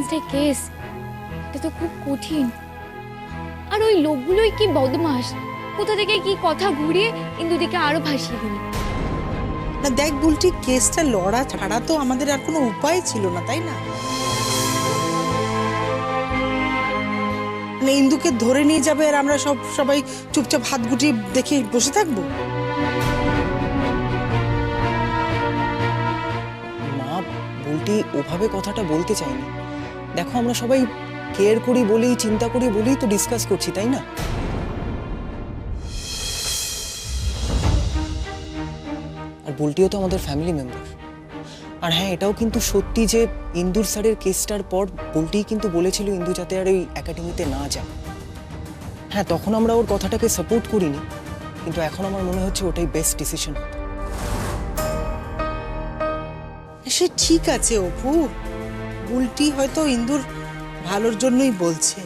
Against এ case, এটা তো খুব কঠিন। আর ওই লোকগুলোই কি বদমাস, কোথা থেকে কি কথা ঘুরিয়ে ইন্দুদিকে আরো ভাসিয়ে দিল। না দেখ বুলটি, কেসটা লড়া ছাড়া তো আমাদের আর কোনো উপায় ছিল না, তাই না? মানে ইন্দুকে ধরে নিয়ে যাবে আর আমরা সবাই চুপচাপ হাত গুটিয়ে দেখে বসে থাকবো? মা, বুলটি ওভাবে কথাটা বলতে চাইনি। দেখো, আমরা সবাই কেয়ার করি বলেই, চিন্তা করি বলেই তো ডিসকাস করছি, তাই না? আর বুলটিও তো আমাদের ফ্যামিলি মেম্বার। আর হ্যাঁ, এটাও কিন্তু সত্যি যে ইন্দুর স্যারের কেসটার পর বুলটিই কিন্তু বলেছিল ইন্দু যাতে আর ওই একাডেমিতে না যায়। হ্যাঁ, তখন আমরা ওর কথাটাকে সাপোর্ট করিনি, কিন্তু এখন আমার মনে হচ্ছে ওটাই বেস্ট ডিসিশন। সে ঠিক আছে অপু, বুলটি হয়তো ইন্দুর ভালোর জন্যই বলছে,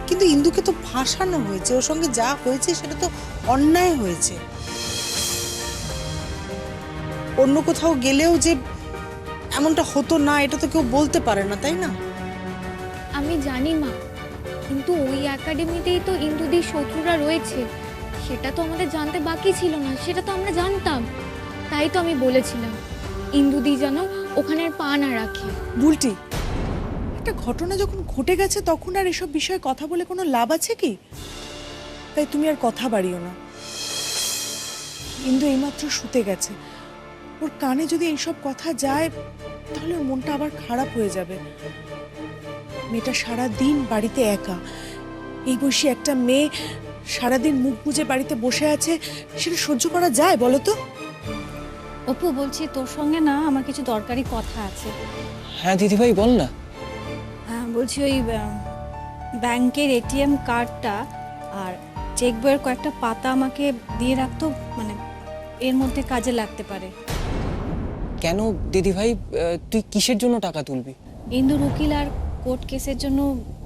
কিন্তু ইন্দুকে তো ফাঁসানো হয়েছে, ওর সঙ্গে যা হয়েছে সেটা তো অন্যায় হয়েছে। অন্য কোথাও গেলেও যে এমনটা হতো না এটা তো কেউ বলতে পারে না, তাই না? আমি জানি মা, কিন্তু ওই একাডেমিতেই তো ইন্দুদির শত্রুরা রয়েছে, সেটা তো আমাদের জানতে বাকি ছিল না, সেটা তো আমরা জানতাম। তাই তো আমি বলেছিলাম ইন্দুদি যেন ওখানের পা না রাখে। বুলটি, একটা ঘটনা যখন ঘটে গেছে তখন আর এসব বিষয়ে কথা বলে কোনো লাভ আছে কি? তাই তুমি আর কথা বাড়িও না। ইন্দু এইমাত্র শুতে গেছে, ওর কানে যদি এইসব কথা যায় তাহলে ওর মনটা আবার খারাপ হয়ে যাবে। মেয়েটা সারাদিন বাড়িতে একা, এই বয়সী একটা মেয়ে সারাদিন মুখ বুজে বাড়িতে বসে আছে, সেটা সহ্য করা যায় বলো তো? অপু, বলছি তোর সঙ্গে না আমার কিছু দরকারি কথা আছে। হ্যাঁ দিদিভাই, বল না। বলছি ওই ব্যাংকের এটিএম কার্ডটা আর চেক বইয়ের কয়েকটা পাতা আমাকে দিয়ে রাখতো, মানে এর মধ্যে কাজে লাগতে পারে। কেন দিদিভাই, তুই কিসের জন্য টাকা তুলবি? ইন্দুর উকিল আর কোর্ট কেসের জন্য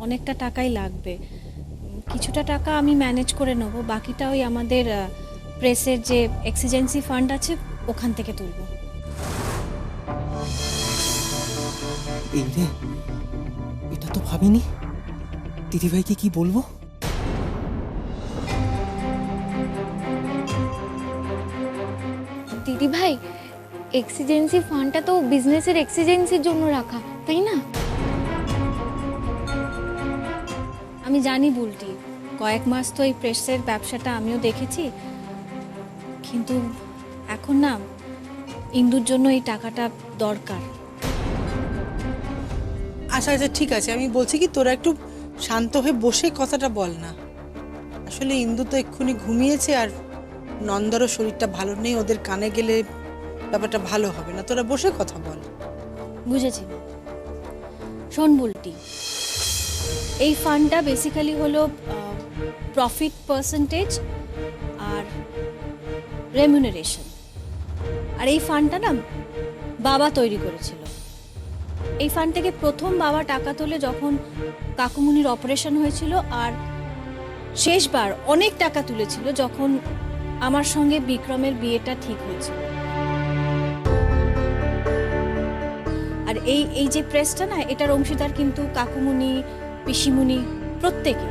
অনেকটা টাকাই লাগবে। কিছুটা টাকা আমি ম্যানেজ করে নেব, বাকিটা ওই আমাদের প্রেসের যে এক্সিজেন্সি ফান্ড আছে ওখান থেকে তুলব। এই রে, এটা তো ভাবিনি। দিদিভাইকে কি বলবো? দিদি ভাই, এক্সিজেন্সি ফান্ডটা তো বিজনেসের এক্সিজেন্সির জন্য রাখা, তাই না? আমি জানি বুলটি, কয়েক মাস তো এই প্রেসের ব্যবসাটা আমিও দেখেছি, কিন্তু এখন না ইন্দুর জন্য এই টাকাটা দরকার। আচ্ছা আচ্ছা ঠিক আছে, আমি বলছি কি তোরা একটু শান্ত হয়ে বসে কথাটা বল না। আসলে ইন্দু তো এক্ষুনি ঘুমিয়েছে আর নন্দারও শরীরটা ভালো নেই, ওদের কানে গেলে ব্যাপারটা ভালো হবে না, তোরা বসে কথা বল। বুঝেছি। শোন বুলটি, এই ফান্ডটা বেসিক্যালি হলো প্রফিট পার্সেন্টেজ আর রেমিউনারেশন। আর এই ফান্ডটা না বাবা তৈরি করেছিল। এই ফান্ড থেকে প্রথম বাবা টাকা তোলে যখন কাকুমুনির অপারেশন হয়েছিল, আর শেষবার অনেক টাকা তুলেছিল যখন আমার সঙ্গে বিক্রমের বিয়েটা ঠিক হয়েছিল। আর এই যে প্রেসটা না, এটার অংশীদার কিন্তু কাকুমুনি, পিসিমুনি প্রত্যেকে।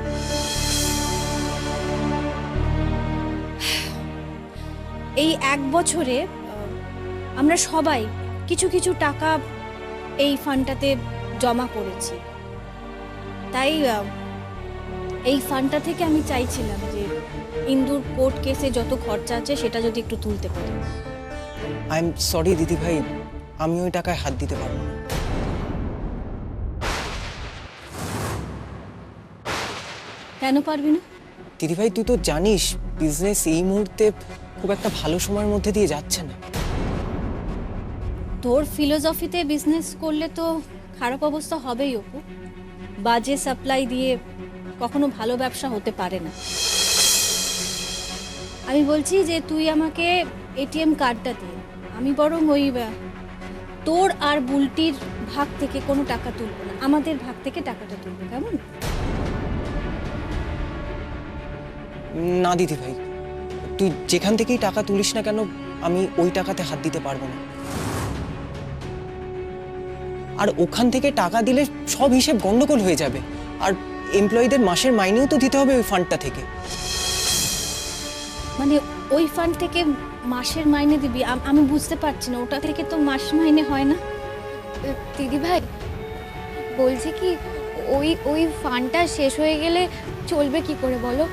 এই এক বছরে আমরা সবাই কিছু কিছু টাকা এই ফান্ডটাতে জমা করেছি। তাই এই ফান্ডটা থেকে আমি চাইছিলাম যে ইন্দুর কোর্ট কেসে যত খরচা আছে সেটা যদি একটু তুলতে পারি। আই এম সরি দিদিভাই, আমি ওই টাকায় হাত দিতে পারবো না। কেন পারবি না? দিদিভাই, তুই তো জানিস বিজনেস এই মুহূর্তে খুব একটা ভালো সময়ের মধ্যে দিয়ে যাচ্ছে না। তোর ফিলোসফিতে বিজনেস করলে তো খারাপ অবস্থা হবেই অপু। বাজে সাপ্লাই দিয়ে কখনো ভালো ব্যবসা হতে পারে না। আমি বলছি যে তুই আমাকে এটিএম কার্ডটা দে, আমি বরং ওই তোর আর বুলটির ভাগ থেকে কোনো টাকা তুলবো না, আমাদের ভাগ থেকে টাকাটা তুলবো, কেমন? না দিদিভাই, তুই যেখান থেকেই টাকা তুলিস না কেন, আমি ওই টাকাতে হাত দিতে পারবো না। আর ওখান থেকে টাকা দিলে সব হিসেব গন্ডগোল হয়ে যাবে। আর এমপ্লয়ীদের মাসের মাইনেও তো দিতে হবে ওই ফান্ডটা থেকে। মানে ওই ফান্ড থেকে মাসের মাইনে দিবি? আমি বুঝতে পারছি না, ওটা থেকে তো মাস মাইনে হয় না। দিদি ভাই বলছি কি, ওই ওই ফান্ডটা শেষ হয়ে গেলে চলবে কি করে বলো?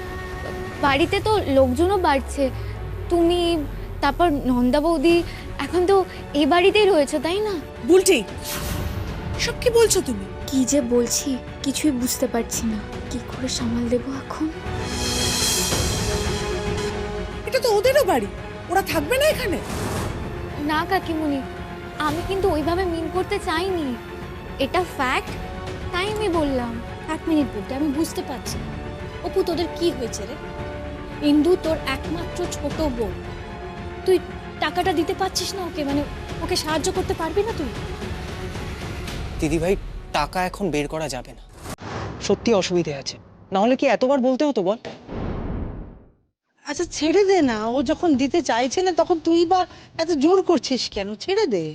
বাড়িতে তো লোকজনও বাড়ছে, তুমি, তারপর নন্দা বৌদি, এখন তো এই বাড়িতেই রয়েছে, তাই না? বুলটি, সব কি বলছো তুমি? কি যে বলছি কিছুই বুঝতে পারছি না, কি করে সামাল দেবো এখন। এটা তো ওদেরও বাড়ি, ওরা থাকবে না এখানে? না কাকিমুনি, আমি কিন্তু ওইভাবে মিন করতে চাইনি, এটা ফ্যাক্ট, তাই আমি বললাম। 1 মিনিট বলতে আমি বুঝতে পারছি না। অপু, তোদের কি হয়েছে রে? ইন্দু তোর একমাত্র ছোট বোন, তুই টাকাটা দিতে পারছিস না ওকে? মানে ওকে সাহায্য করতে পারবি না তুই? দিদিভাই, টাকা এখন বের করা যাবে না, সত্যি অসুবিধে আছে। না হলে কি এতবার বলতে হতো বল? আচ্ছা ছেড়ে দে না, ও যখন দিতে চাইছে না তখন তুই বা এত জোর করছিস কেন? ছেড়ে দে।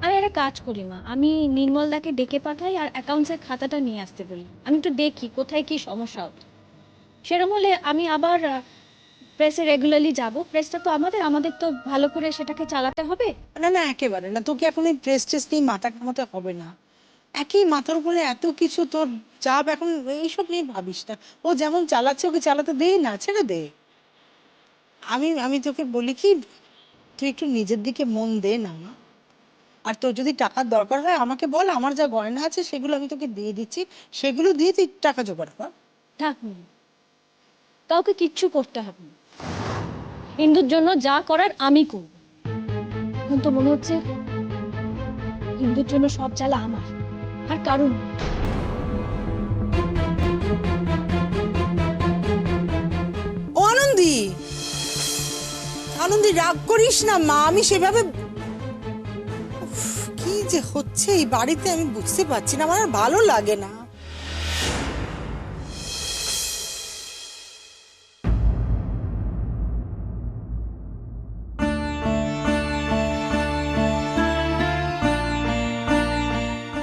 আমি একটা কাজ করি মা, আমি নির্মল দাকে ডেকে পাঠাই আর অ্যাকাউন্টসের খাতাটা নিয়ে আসতে বলি। আমি একটু দেখি কোথায় কি সমস্যা হচ্ছে। সেরকম হলে আমি আবার প্রেসে রেগুলারলি যাব। প্রেসটা তো আমাদের তো ভালো করে সেটাকে চালাতে হবে। না না, একেবারে না, তোকে এখন এই প্রেস টেস্ট নিয়ে মাথা ঘামাতে হবে না। একই মাথার উপরে এত কিছু তোর চাপ, এখন এইসব নিয়ে ভাবিস না। ও যেমন চালাচ্ছে ওকে চালাতে দে না, ছেড়ে দে। আমি আমি তোকে বলি কি, তুই একটু নিজের দিকে মন দে না মা। আর তোর যদি টাকার দরকার হয় আমাকে বল, আমার যা গয়না আছে সেগুলো আমি তোকে দিয়ে দিচ্ছি, সেগুলো দিয়ে তুই টাকা জোগাড় কর। থাক মা, কাউকে কিচ্ছু করতে হবে না। হিন্দুর জন্য যা করার আমি করব। এখন তো মনে হচ্ছে হিন্দুর জন্য সব জ্বালা আমার, আর কারণ ও আনন্দি, আনন্দি রাগ করিস না মা, আমি সেভাবে উফ, কি যে হচ্ছে এই বাড়িতে আমি বুঝতে পারছি না, আমার আর ভালো লাগে না।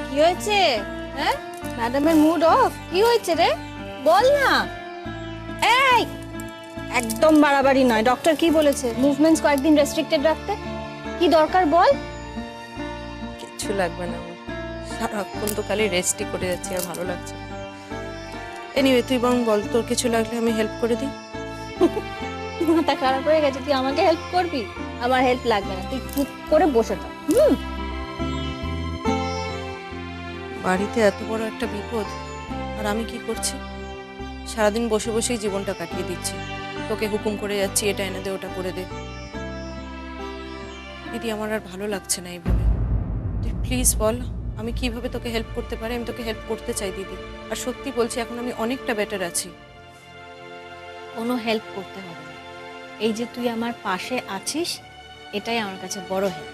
কি হয়েছে? হ্যাঁ, ম্যাডামের মুড অফ? কি হয়েছে রে, বল না। এই একদম বাড়াবাড়ি নয়। ডক্টর কি বলেছে? মুভমেন্টস কয়েকদিন রেস্ট্রিক্টেড রাখতে। কি দরকার বল? কিচ্ছু লাগবে না আমার, সারাক্ষণ তো খালি রেস্টই করে যাচ্ছি, আর ভালো লাগছে। এনিওয়ে তুই বরং বল, তোর কিছু লাগলে আমি হেল্প করে দিই। মাথা খারাপ হয়ে গেছে, তুই আমাকে হেল্প করবি? আমার হেল্প লাগবে না, তুই চুপ করে বসে থাক। বাড়িতে এত বড় একটা বিপদ, আর আমি কি করছি? সারাদিন বসে বসেই জীবনটা কাটিয়ে দিচ্ছি, তোকে হুকুম করে যাচ্ছি এটা এনে দে ওটা করে দে। দিদি, আমার আর ভালো লাগছে না এইভাবে। তুই প্লিজ বল আমি কিভাবে তোকে হেল্প করতে পারি। আমি তোকে হেল্প করতে চাই দিদি, আর সত্যি বলছি এখন আমি অনেকটা বেটার আছি। কোনো হেল্প করতে হবে না, এই যে তুই আমার পাশে আছিস এটাই আমার কাছে বড় হেল্প।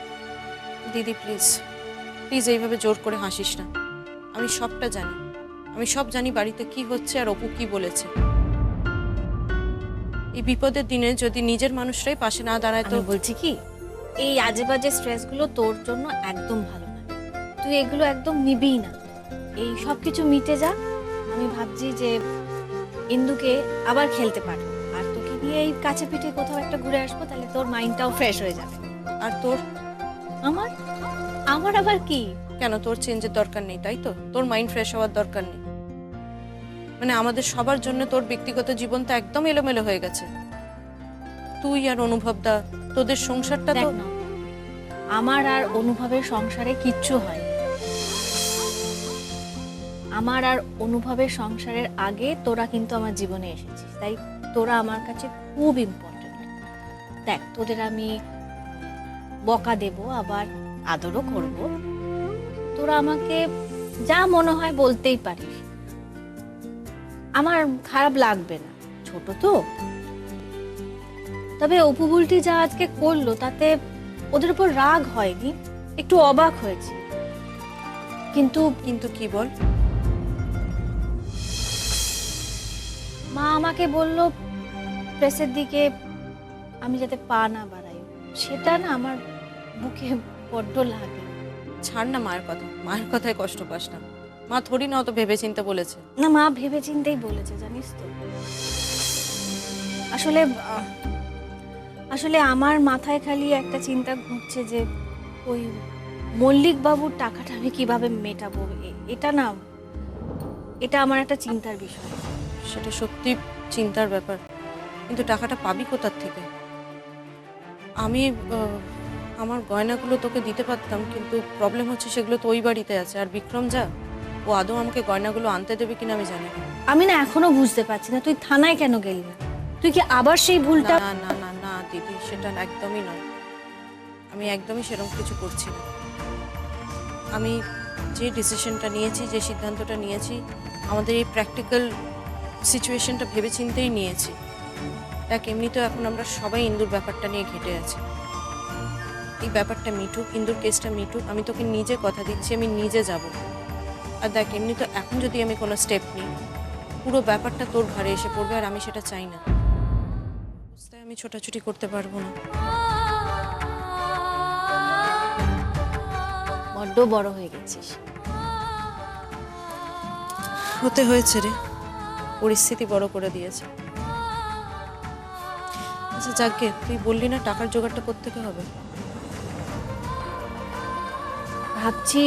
দিদি প্লিজ প্লিজ এইভাবে জোর করে হাসিস না। আমি সবটা জানি, আমি সব জানি বাড়িতে কি হচ্ছে আর অপু কি বলেছে। এই বিপদের দিনে যদি নিজের মানুষরাই পাশে না দাঁড়ায় তো। আমি বলছি কি, এই আজে বাজে স্ট্রেসগুলো তোর জন্য একদম ভালো না, তুই এগুলো একদম নিবিই না। এই সব কিছু মিটে যা, আমি ভাবছি যে ইন্দুকে আবার খেলতে পারবো, আর তোকে নিয়ে এই কাছে পিঠে কোথাও একটা ঘুরে আসবো, তাহলে তোর মাইন্ডটাও ফ্রেশ হয়ে যাবে। আর তোর? আমার আমার আবার কি? কেন, তোর চেঞ্জের দরকার নেই তাই তো? তোর মাইন্ড ফ্রেশ হওয়ার দরকার নেই মানে? আমাদের সবার জন্য তোর ব্যক্তিগত জীবনটা একদম এলোমেলো হয়ে গেছে। তুই আর অনুভবদা, তোদের সংসারটা তো। দেখ না, আমার আর অনুভবের সংসারে কিচ্ছু হয়। আমার আর অনুভবের সংসারের আগে তোরা কিন্তু আমার জীবনে এসেছিস, তাই তোরা আমার কাছে খুব ইম্পর্টেন্ট। দেখ, তোদের আমি বকা দেব, আবার আদরও করব। তোরা আমাকে যা মনে হয় বলতেই পারিস, আমার খারাপ লাগবে না, ছোট তো। তবে অপু বুলটি যা আজকে করলো তাতে ওদের উপর রাগ হয়নি, একটু অবাক হয়েছে। কিন্তু কিন্তু কি বল? মা আমাকে বলল প্রেসের দিকে আমি যাতে পা না বাড়াই, সেটা না আমার বুকে বড্ড লাগে। ছাড় না মায়ের কথা, মায়ের কথায় কষ্ট পাস না। মা থোড়ি না অত ভেবে চিন্তে বলেছে। না মা ভেবে চিন্তেই বলেছে জানিস তো। আসলে আসলে আমার মাথায় খালি একটা চিন্তা ঘুরছে যে ওই মল্লিক বাবুর টাকাটা আমি কিভাবে মেটাবো, এটা না, এটা আমার একটা চিন্তার বিষয়। সেটা সত্যি চিন্তার ব্যাপার, কিন্তু টাকাটা পাবি কোথার থেকে? আমি আমার গয়নাগুলো তোকে দিতে পারতাম, কিন্তু প্রবলেম হচ্ছে সেগুলো তো ওই বাড়িতে আছে। আর বিক্রম যা, ও আদৌ আমাকে গয়নাগুলো আনতে দেবে কিনা আমি জানি না। আমি না এখনো বুঝতে পারছি না তুই থানায় কেন গেলি না? তুই কি আবার সেই ভুলটা? না না না না দিদি, সেটা একদমই নয়। আমি একদমই সেরকম কিছু করছি না। আমি যে ডিসিশনটা নিয়েছি, যে সিদ্ধান্তটা নিয়েছি, আমাদের এই প্র্যাকটিক্যাল সিচুয়েশনটা ভেবে চিন্তেই নিয়েছি। দেখ, এমনিতেও এখন আমরা সবাই ইন্দুর ব্যাপারটা নিয়ে ঘেটে আছি। এই ব্যাপারটা মিটুক, ইন্দুর কেসটা মিটুক, আমি তোকে নিজে কথা দিচ্ছি, আমি নিজে যাব। আর দেখ, এমনি তো এখন যদি আমি কোনো স্টেপ নিই, পুরো ব্যাপারটা তোর ঘরে এসে পড়বে, আর আমি সেটা চাই না। অবস্থায় আমি ছোটাছুটি করতে পারবো না। বড্ড বড় হয়ে গেছিস। হতে হয়েছে রে, পরিস্থিতি বড় করে দিয়েছে। আচ্ছা যাকে, তুই বললি না টাকার জোগাড়টা কোত্থেকে হবে? ভাবছি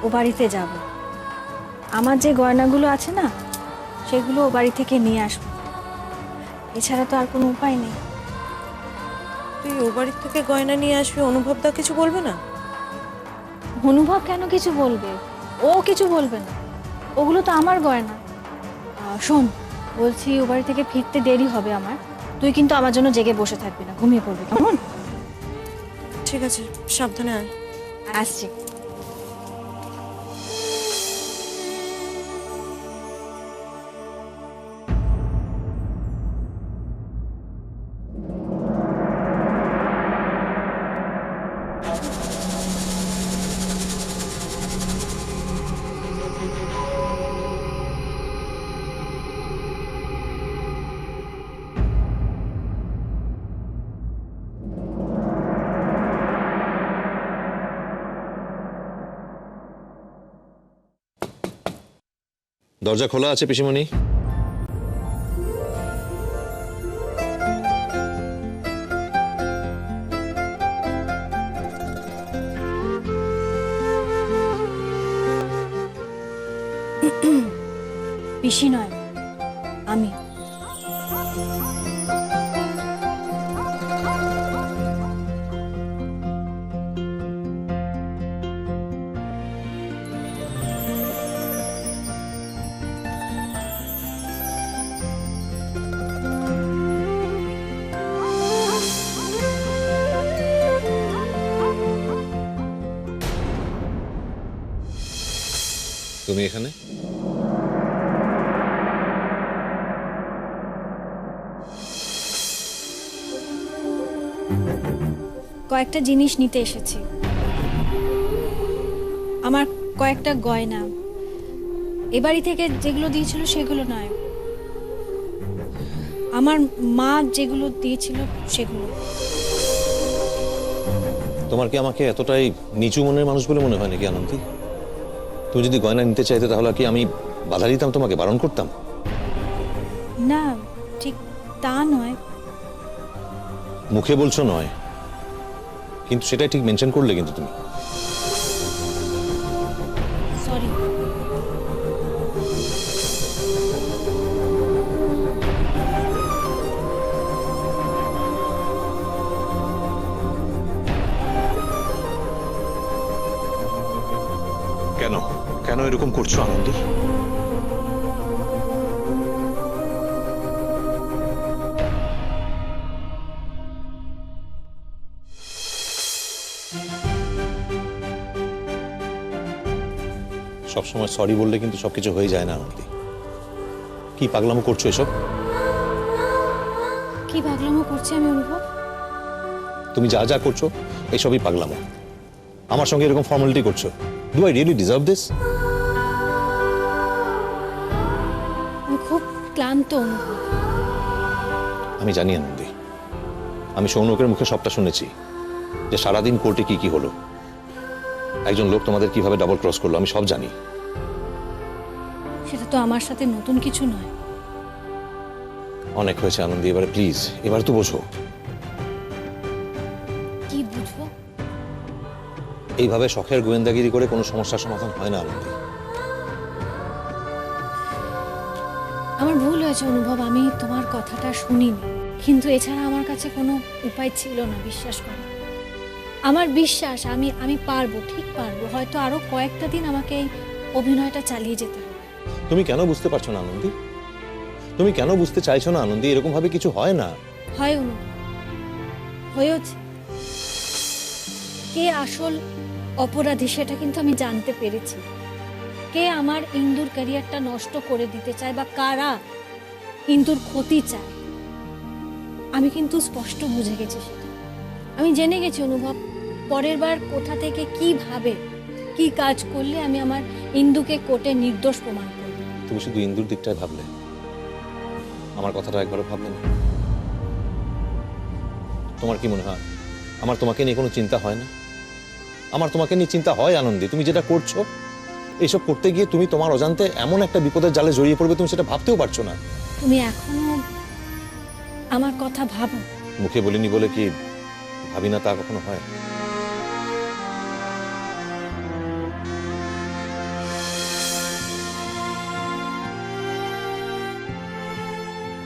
ও বাড়িতে যাব, আমার যে গয়নাগুলো আছে না সেগুলো ও বাড়ি থেকে নিয়ে আসবো। এছাড়া তো আর কোনো উপায় নেই। তুই ও বাড়ির থেকে গয়না নিয়ে আসবি, অনুভবদা কিছু বলবে না? অনুভব কেন কিছু বলবে? ও কিছু বলবে না, ওগুলো তো আমার গয়না। শোন, বলছি ও বাড়ি থেকে ফিরতে দেরি হবে আমার, তুই কিন্তু আমার জন্য জেগে বসে থাকবি না, ঘুমিয়ে পড়বি কেমন? ঠিক আছে, সাবধানে আয়। আসছি। দরজা খোলা আছে পিসিমণি। পিসি নয়, আমি। তুমি এখানে? কয়েকটা জিনিস নিতে এসেছি, আমার কয়েকটা গয়না। এ বাড়ি থেকে যেগুলো দিয়েছিল সেগুলো নয়, আমার মা যেগুলো দিয়েছিল সেগুলো। তোমার কি আমাকে এতটাই নিচু মনের মানুষ বলে মনে হয় নাকি আনন্দি? তুমি যদি গয়না নিতে চাইতে তাহলে কি আমি বাধা দিতাম, তোমাকে বারণ করতাম? না, ঠিক তা নয়। মুখে বলছো নয়, কিন্তু সেটাই ঠিক মেনশন করলে কিন্তু তুমি। সরি। কেন কেন এরকম করছো আনন্দি? সবসময় সরি বললে কিন্তু সবকিছু হয়ে যায় না আনন্দি। কি পাগলামো করছো এসব? কি পাগলামো করছি আমি অনুভব? তুমি যা যা করছো এসবই পাগলামো। আমার সঙ্গে এরকম ফর্মালিটি করছো। Do I really deserve this? আমি খুব ক্লান্ত অনুভব। আমি জানি আনন্দি, আমি সৌনকের মুখে সবটা শুনেছি যে সারাদিন কোর্টে কি কি হলো। একজন লোক তোমাদের কিভাবে ডাবল ক্রস করলো আমি সব জানি। সেটা তো আমার সাথে নতুন কিছু নয়। অনেক হয়েছে আনন্দী, এবারে প্লিজ, এবার তো বোঝো। কি বুঝবো? এইভাবে শখের গোয়েন্দাগিরি করে কোনো সমস্যার সমাধান হয় না আনন্দী। আমার ভুল হয়েছে অনুভব, আমি তোমার কথাটা শুনিনি, কিন্তু এছাড়া আমার কাছে কোনো উপায় ছিল না। বিশ্বাস করো, আমার বিশ্বাস আমি পারবো, ঠিক পারবো। হয়তো আরো কয়েকটা দিন আমাকে এই অভিনয়টা চালিয়ে যেতে হবে। তুমি কেন বুঝতে পারছো না আনন্দী? তুমি কেন বুঝতে চাইছো না আনন্দী? এরকম ভাবে কিছু হয় না। হয় অনুভব, হয়েছে। কে আসল অপরাধী সেটা কিন্তু আমি জানতে পেরেছি। কে আমার ইন্দুর ক্যারিয়ারটা নষ্ট করে দিতে চায় বা কারা ইন্দুর ক্ষতি চায়, আমি কিন্তু স্পষ্ট বুঝে গেছি সেটা। আমি জেনে গেছি অনুভব, পরের বার কোথা থেকে কিভাবে কি কাজ করলে আমি আমার ইন্দুকে কোর্টে নির্দোষ প্রমাণ করব। তুমি শুধু ইন্দুর দিকটাই ভাবলে, আমার কথাটা একবারও ভাবলে না। তোমার কি মনে হয় আমার তোমাকে নিয়ে কোনো চিন্তা হয় না? আমার তোমাকে নিয়ে চিন্তা হয় আনন্দী। তুমি যেটা করছো, এইসব করতে গিয়ে তুমি তোমার অজান্তে এমন একটা বিপদের জালে জড়িয়ে পড়বে তুমি সেটা ভাবতেও পারছো না। তুমি এখনো আমার কথা ভাবো? মুখে বলিনি বলে কি ভাবি না তা কখনো হয়?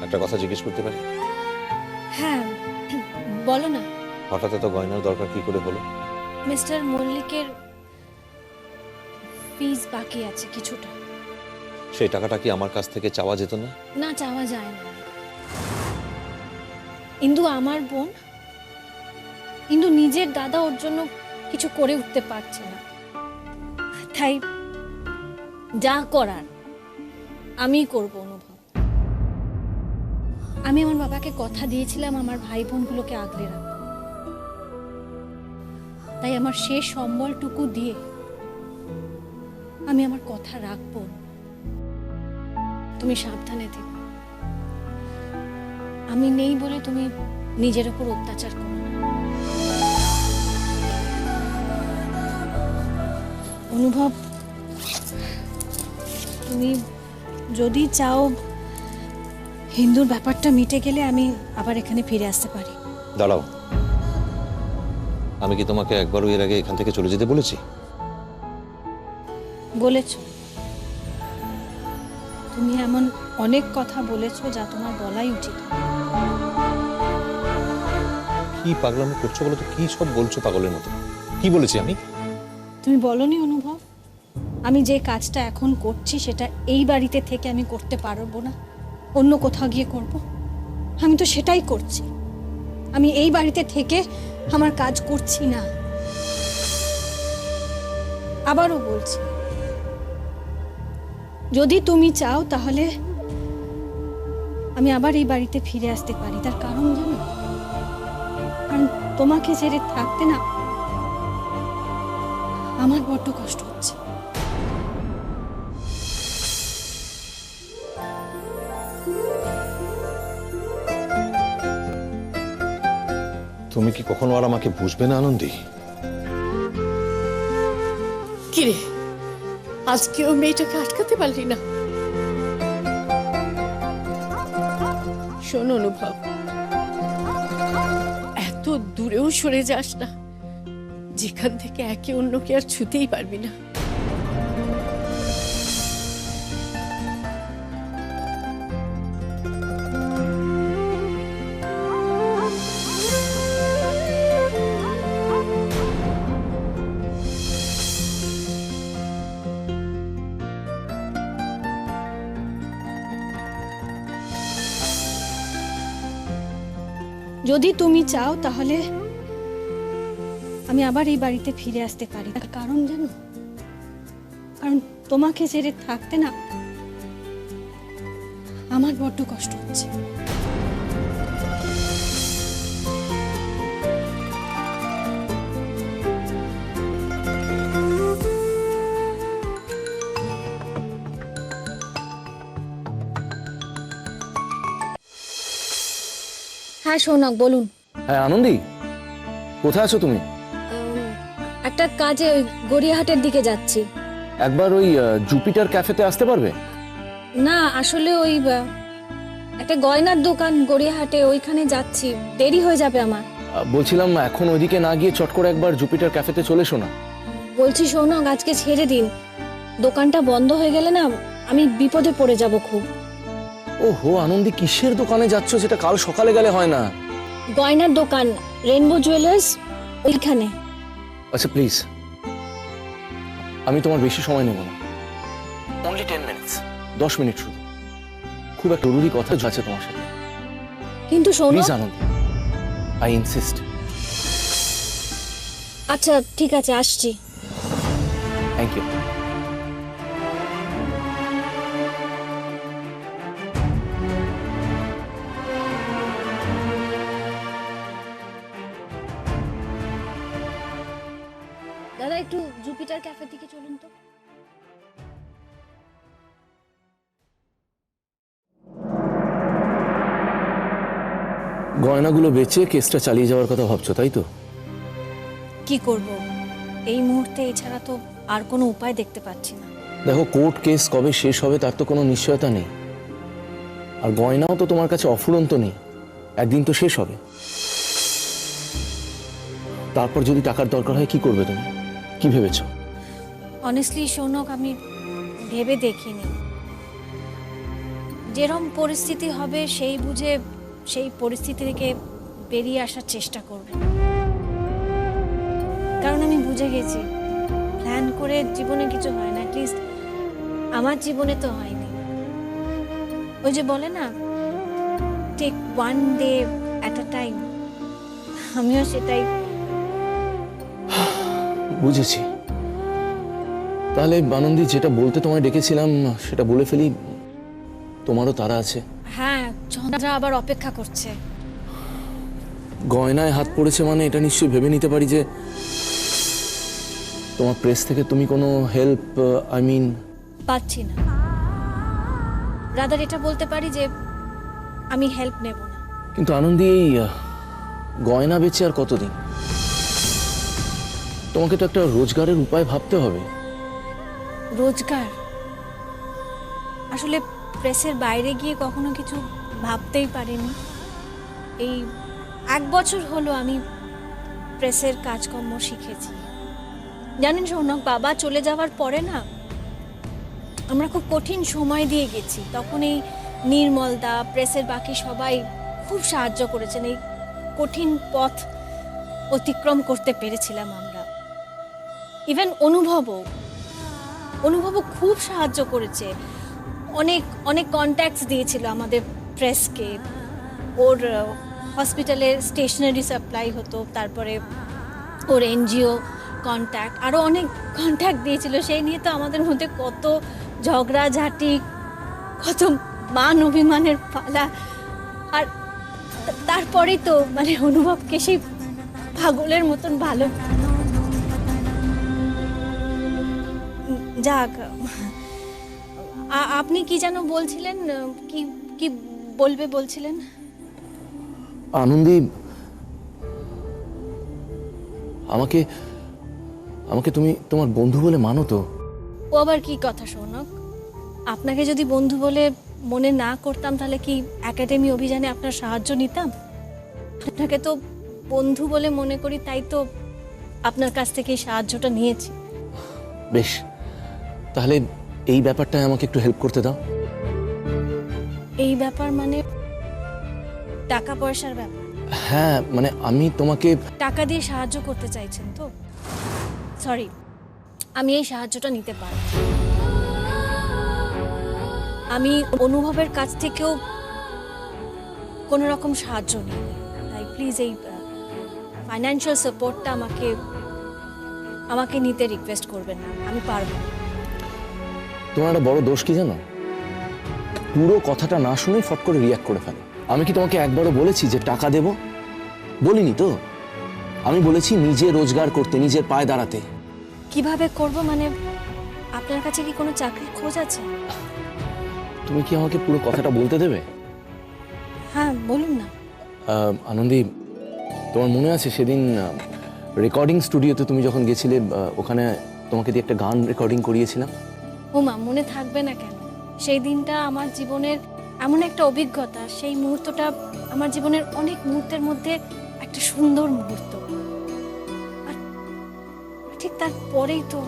একটা কথা জিজ্ঞেস করতে পারি? হ্যাঁ, বলো না। হঠাৎ এত গয়নার দরকার কি করে হলো? মিস্টার মল্লিকের ফিস বাকি আছে কিছুটা। সেই টাকাটা কি আমার কাছ থেকে চাওয়া যেত না? না, চাওয়া যায় না। ইন্দু আমার বোন, ইন্দু নিজের দাদা ওর জন্য কিছু করে উঠতে পারছে না, তাই যা করার আমি করব অনুভব। আমি আমার বাবাকে কথা দিয়েছিলাম আমার ভাই বোনগুলোকে আগলে রাখবো, তাই আমার শেষ সম্বলটুকু দিয়ে আমি আমার কথা রাখবো। তুমি সাবধানে থেকো। আমি নেই বলে তুমি নিজের উপর অত্যাচার করো না। অনুভব, তুমি যদি চাও হিন্দুর ব্যাপারটা মিটে গেলে আমি আবার এখানে ফিরে আসতে পারি। দাঁড়াও, আমি কি তোমাকে একবারও এর আগে এখান থেকে চলে যেতে বলেছি? বলেছো, তুমি এমন অনেক কথা বলেছো যা তোমার বলাই উচিত। কি পাগলামি করছো বলো তো? কি সব বলছো পাগলের মতো? কি বলেছি আমি? তুমি বলনি অনুভব, আমি যে কাজটা এখন করছি সেটা এই বাড়িতে থেকে আমি করতে পারবো না, অন্য কোথাও গিয়ে করব? আমি তো সেটাই করছি। আমি এই বাড়িতে থেকে আমার কাজ করছি না। আবারও বলছি, যদি তুমি চাও তাহলে আমি আবার এই বাড়িতে ফিরে আসতে পারি। তার কারণ জানো? কারণ তোমাকে ছেড়ে থাকতে না আমার বড্ড কষ্ট হচ্ছে। তুমি কি কখনো আর আমাকে বুঝবে না আনন্দী? কিরে, আজকেও মেয়েটাকে আটকাতে পারলি না? শোন অনুভব, এত দূরেও সরে যাস না যেখান থেকে একে অন্যকে আর ছুতেই পারবি না। যদি তুমি চাও তাহলে আমি আবার এই বাড়িতে ফিরে আসতে পারি। তার কারণ জানো? কারণ তোমাকে ছেড়ে থাকতে না আমার বড্ড কষ্ট হচ্ছে। হ্যাঁ শোনক, বলুন। হ্যাঁ আনন্দী, কোথায় আছো তুমি? একটা কাজে ওই গড়িয়াহাটের দিকে যাচ্ছি। একবার ওই জুপিটার ক্যাফেতে আসতে পারবে? না আসলে ওই একটা গয়নার দোকান গড়িয়াহাটে, ওইখানে যাচ্ছি, দেরি হয়ে যাবে আমার। বলছিলাম এখন ওইদিকে না গিয়ে চট করে একবার জুপিটার ক্যাফেতে চলে এসো না। বলছি শোনো, আজকে ছেড়ে দিন, দোকানটা বন্ধ হয়ে গেলে না আমি বিপদে পড়ে যাব খুব। ওহো আনন্দী, কিসের দোকানে যাচ্ছ যেটা কাল সকালে গেলে হয় না? গয়নার দোকান রেনবো জুয়েলার্স, ওইখানে। আচ্ছা প্লিজ, আমি তোমার বেশি সময় নেব না, অনলি 10 মিনিটস, 10 মিনিট শুধু। খুব একটা জরুরি কথা আছে তোমার সাথে। কিন্তু শোনো। Please Anandi, I insist. আচ্ছা ঠিক আছে, আসছি। Thank you. দাদা একটু জুপিটার ক্যাফে থেকে চলুন তো। গয়নাগুলো বেচে কেসটা চালিয়ে যাওয়ার কথা ভাবছো, তাই তো? কি করব, এই মুহূর্তে এছাড়া তো আর কোনো উপায় দেখতে পাচ্ছি না। দেখো, কোর্ট কেস কবে শেষ হবে তার তো কোনো নিশ্চয়তা নেই, আর গয়নাও তো তোমার কাছে অফুরন্ত নেই, একদিন তো শেষ হবে। তারপর যদি টাকার দরকার হয় কি করবে তুমি? কি ভেবেছো? অনেস্টলি শোনক, আমি ভেবে দেখিনি। যেরকম পরিস্থিতি হবে সেই বুঝে সেই পরিস্থিতি থেকে বেরিয়ে আসার চেষ্টা করব, কারণ আমি বুঝে গেছি প্ল্যান করে জীবনে কিছু হয় না, অ্যাটলিস্ট আমার জীবনে তো হয়নি। ওই যে বলে না, take one day at a time, আমিও সেটাই। বুঝেছি। তাহলে আনন্দী, যেটা বলতে তোমায় ডেকেছিলাম সেটা বলে ফেলি, তোমারও তারা আছে। হ্যাঁ, চন্দ্রা আবার অপেক্ষা করছে। গয়নায় হাত পড়েছে মানে এটা নিশ্চয়ই ভেবে নিতে পারি যে তোমার প্রেস থেকে তুমি কোনো হেল্প, আই মিন। পাচ্ছি না, রাদার এটা বলতে পারি যে আমি হেল্প নেব না। কিন্তু আনন্দী, এই গয়না বেচে আর কতদিন? তোমাকে তো একটা রোজগারের উপায় ভাবতে হবে। রোজগার? আসলে প্রেসের বাইরে গিয়ে কখনো কিছু ভাবতেই পারিনি। এই 1 বছর হলো আমি প্রেসের কাজকর্ম শিখেছি। জানেন সৌনক, বাবা চলে যাওয়ার পরে না আমরা খুব কঠিন সময় দিয়ে গেছি। তখন এই নির্মলদা, প্রেসের বাকি সবাই খুব সাহায্য করেছেন। এই কঠিন পথ অতিক্রম করতে পেরেছিলাম আমরা। ইভেন অনুভবও খুব সাহায্য করেছে, অনেক অনেক কন্ট্যাক্টস দিয়েছিল আমাদের প্রেসকে। ওর হসপিটালের স্টেশনারি সাপ্লাই হতো, তারপরে ওর এনজিও কন্ট্যাক্ট, আরও অনেক কন্ট্যাক্ট দিয়েছিল। সেই নিয়ে তো আমাদের মধ্যে কত ঝগড়াঝাটি, কত মান অভিমানের পালা। আর তারপরেই তো মানে অনুভবকে সেই পাগলের মতন ভালো। যাক, আপনি কি যেন বলছিলেন, কি কি বলবে বলছিলেন? আনন্দী, আমাকে আমাকে তুমি তোমার বন্ধু বলে মানো তো? ও আবার কি কথা শোনক, আপনাকে যদি বন্ধু বলে মনে না করতাম তাহলে কি একাডেমি অভিযানে আপনার সাহায্য নিতাম? আপনাকে তো বন্ধু বলে মনে করি, তাই তো আপনার কাছ থেকে এই সাহায্যটা নিয়েছি। বেশ, তাহলে এই ব্যাপারটায় আমাকে একটু হেল্প করতে দাও। এই ব্যাপার মানে টাকা পয়সার ব্যাপার? হ্যাঁ, মানে আমি তোমাকে টাকা দিয়ে সাহায্য করতে চাইছেন তো? সরি, আমি এই সাহায্যটা নিতে পারি। আমি অনুভবের কাছ থেকেও কোনো রকম সাহায্য নিই, তাই প্লিজ এই ফাইন্যান্সিয়াল সাপোর্টটা আমাকে নিতে রিকোয়েস্ট করবেন না, আমি পারবো না। তোমার একটা বড় দোষ কি জানো? পুরো কথাটা না শুনে ফট করে রিয়াক্ট করে ফেলো। আমি কি তোমাকে একবারও বলেছি যে টাকা দেব? বলিনি তো। আমি বলেছি নিজে রোজগার করতে, নিজের পায়ে দাঁড়াতে। কিভাবে করব মানে আপনার কাছে কি কোনো চাকরির খোঁজ আছে? তুমি কি আমাকে পুরো কথাটা বলতে দেবে? হ্যাঁ বলুন না। আনন্দী, তোমার মনে আছে সেদিন রেকর্ডিং স্টুডিওতে তুমি যখন গেছিলে, ওখানে তোমাকে দিয়ে একটা গান রেকর্ডিং করিয়েছিলাম। ওমা, মনে থাকবে না কেন? সেই দিনটা আমার জীবনের এমন একটা অভিজ্ঞতা, সেই মুহূর্তটা আমার জীবনের অনেক মুহূর্তের মধ্যে একটা সুন্দর মুহূর্ত। আর ঠিক তারপরেই তো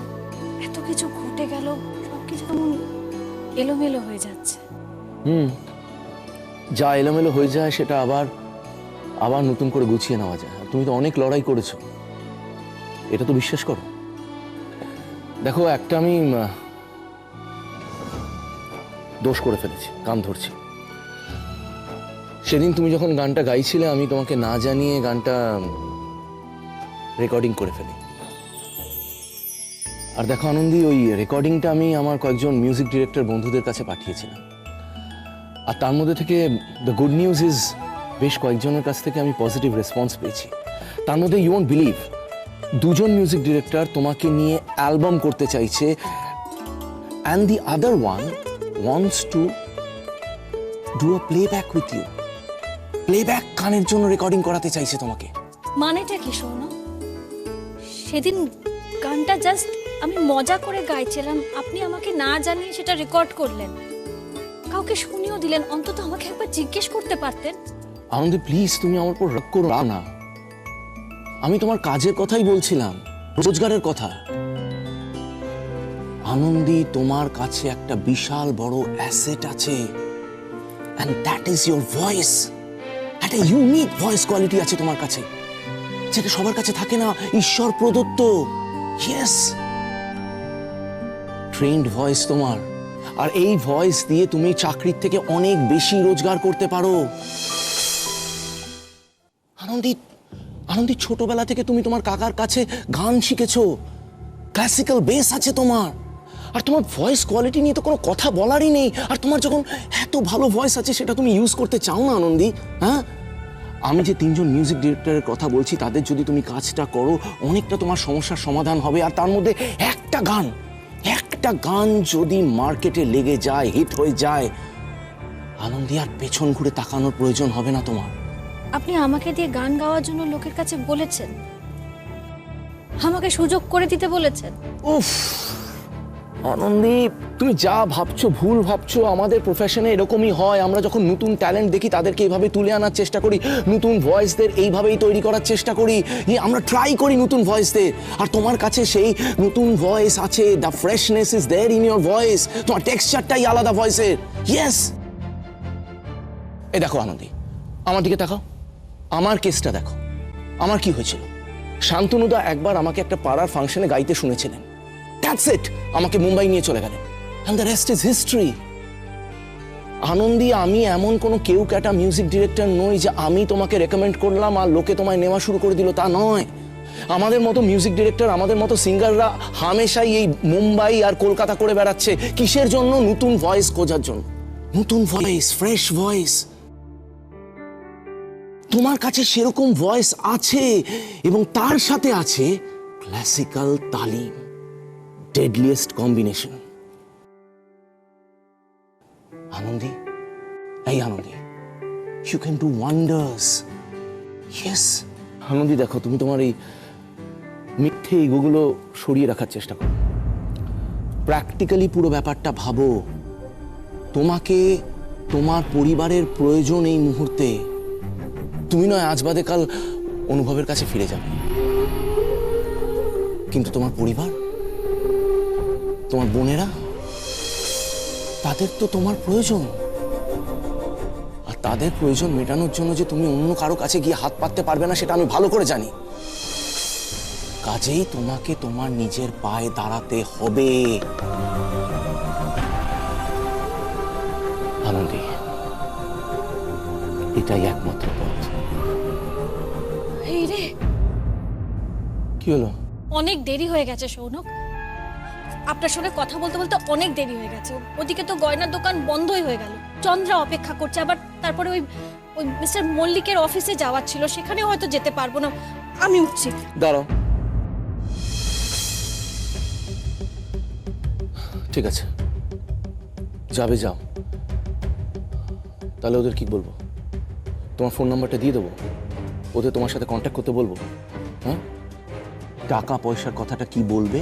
এত কিছু ঘটে গেল, সবকিছু কেমন এলোমেলো হয়ে যাচ্ছে। যা এলোমেলো হয়ে যায় সেটা আবার আবার নতুন করে গুছিয়ে নেওয়া যায়। আর তুমি তো অনেক লড়াই করেছো, এটা তো বিশ্বাস করো। দেখো, একটা আমি দোষ করে ফেলেছি, কান ধরছি। সেদিন তুমি যখন গানটা গাইছিলে, আমি তোমাকে না জানিয়ে গানটা রেকর্ডিং করে ফেলি। আর দেখো আনন্দী, ওই রেকর্ডিংটা আমি আমার কয়েকজন মিউজিক ডিরেক্টর বন্ধুদের কাছে পাঠিয়েছিলাম। আর তার মধ্যে থেকে দ্য গুড নিউজ ইজ, বেশ কয়েকজনের কাছ থেকে আমি পজিটিভ রেসপন্স পেয়েছি। তার মধ্যে ইউ ওয়ন্ট বিলিভ, দুজন মিউজিক ডিরেক্টর তোমাকে নিয়ে অ্যালবাম করতে চাইছে, and the other one wants to do a playback with you. Playback গানের জন্য রেকর্ডিং করাতে চাইছে তোমাকে। মানেটা কি শোনো? সেদিন গানটা জাস্ট আমি মজা করে গাইছিলাম, আপনি আমাকে না জানিয়ে সেটা রেকর্ড করলেন, কাউকে শুনিয়েও দিলেন। অন্তত আমাকে একবার জিজ্ঞেস করতে পারতেন। আনন্দী প্লিজ, তুমি আমার উপর রাগ করো না। আমি তোমার কাজের কথাই বলছিলাম, রোজগারের কথা। আনন্দী, তোমার কাছে একটা বিশাল বড় অ্যাসেট আছে, and that is your voice. একটা ইউনিক ভয়েস কোয়ালিটি আছে তোমার কাছে, যেটা সবার কাছে থাকে না, ঈশ্বর প্রদত্ত। ইয়েস, ট্রেন্ড ভয়েস তোমার। আর এই ভয়েস দিয়ে তুমি চাকরির থেকে অনেক বেশি রোজগার করতে পারো। আনন্দী, ছোটবেলা থেকে তুমি তোমার কাকার কাছে গান শিখেছো, ক্লাসিক্যাল বেস আছে তোমার। আর তোমার ভয়েস কোয়ালিটি নিয়ে তো কোনো কথা বলারই নেই। আর তোমার যখন এত ভালো ভয়েস আছে, সেটা তুমি ইউজ করতে চাও না আনন্দী? হ্যাঁ, আমি যে তিনজন মিউজিক ডিরেক্টরের কথা বলছি, তাদের যদি তুমি কাজটা করো, অনেকটা তোমার সমস্যার সমাধান হবে। আর তার মধ্যে একটা গান যদি মার্কেটে লেগে যায়, হিট হয়ে যায়, আনন্দী আর পেছন ঘুরে তাকানোর প্রয়োজন হবে না তোমার। আপনি আমাকে দিয়ে গান গাওয়ার জন্য লোকের কাছে বলেছেন, আমাকে সুযোগ করে দিতে বলেছেন। উফ আনন্দী, তুমি যা ভাবছো ভুল ভাবছো। আমাদের প্রফেশনে এরকমই হয়, আমরা যখন নতুন ট্যালেন্ট দেখি তাদেরকে এইভাবে তুলে আনার চেষ্টা করি, নতুন ভয়েসদের এইভাবেই তৈরি করার চেষ্টা করি, আমরা ট্রাই করি নতুন ভয়েসদের। আর তোমার কাছে সেই নতুন ভয়েস আছে, the freshness is there in your voice, তোমার টেক্সচারটাই আলাদা ভয়েসের। ইয়েস, এই দেখো আনন্দী, আমার দিকে তাকাও, আমার কেসটা দেখো। আমার কি হয়েছিল, শান্তনুদা একবার আমাকে একটা পাড়ার ফাংশনে গাইতে শুনেছিলেন, দ্যাটস ইট, আমাকে মুম্বাই নিয়ে চলে গেলেন, and the rest is history. Anandi, আমি এমন কোনো কেউ ক্যাটা মিউজিক ডিরেক্টর নই যে আমি তোমাকে রেকমেন্ড করলাম আর লোকে তোমায় নেওয়া শুরু করে দিল, তা নয়। আমাদের মতো মিউজিক ডিরেক্টর, আমাদের মতো সিঙ্গাররা হামেশাই এই মুম্বাই আর কলকাতা করে বেড়াচ্ছে। কিসের জন্য? নতুন ভয়েস খোঁজার জন্য। নতুন ভয়েস, ফ্রেশ ভয়েস। তোমার কাছে সেরকম ভয়েস আছে, এবং তার সাথে আছে ক্লাসিক্যাল তালিম, ডেডলিয়েস্ট কম্বিনেশন। আনন্দী, এই Anandi, you can do wonders. Yes Anandi, দেখো, তুমি তোমার এই মিথ্যে ইগোগুলো সরিয়ে রাখার চেষ্টা করো, প্র্যাকটিক্যালি পুরো ব্যাপারটা ভাবো। তোমাকে তোমার পরিবারের প্রয়োজন এই মুহূর্তে। তুমি নয় আজ বাদে কাল অনুভবের কাছে ফিরে যাবে, কিন্তু তোমার পরিবার, তোমার বোনেরা, তাদের তো তোমার প্রয়োজন। আর তাদের প্রয়োজন মেটানোর জন্য যে তুমি অন্য কারো কাছে গিয়ে হাত পাততে পারবে না, সেটা আমি ভালো করে জানি। কাজেই তোমাকে তোমার নিজের পায়ে দাঁড়াতে হবে। আনন্দী, এটাই একমাত্র পথ। এই রে, কি হলো? অনেক দেরি হয়ে গেছে সৌনক, আপনার সঙ্গে কথা বলতে বলতে অনেক দেরি হয়ে গেছে। ওদিকে তো গয়নার দোকান বন্ধই হয়ে গেল, চন্দ্রা অপেক্ষা করছে। আবার তারপরে ওই মিস্টার মল্লিকের অফিসে যাওয়ার ছিল, সেখানে হয়তো যেতে পারবো না। আমি উঠছি। দাঁড়াও, ঠিক আছে, যাবে যাও। তাহলে ওদের কি বলবো? তোমার ফোন নাম্বারটা দিয়ে দেবো, ওদের তোমার সাথে কন্ট্যাক্ট করতে বলবো। হ্যাঁ, টাকা পয়সার কথাটা কি বলবে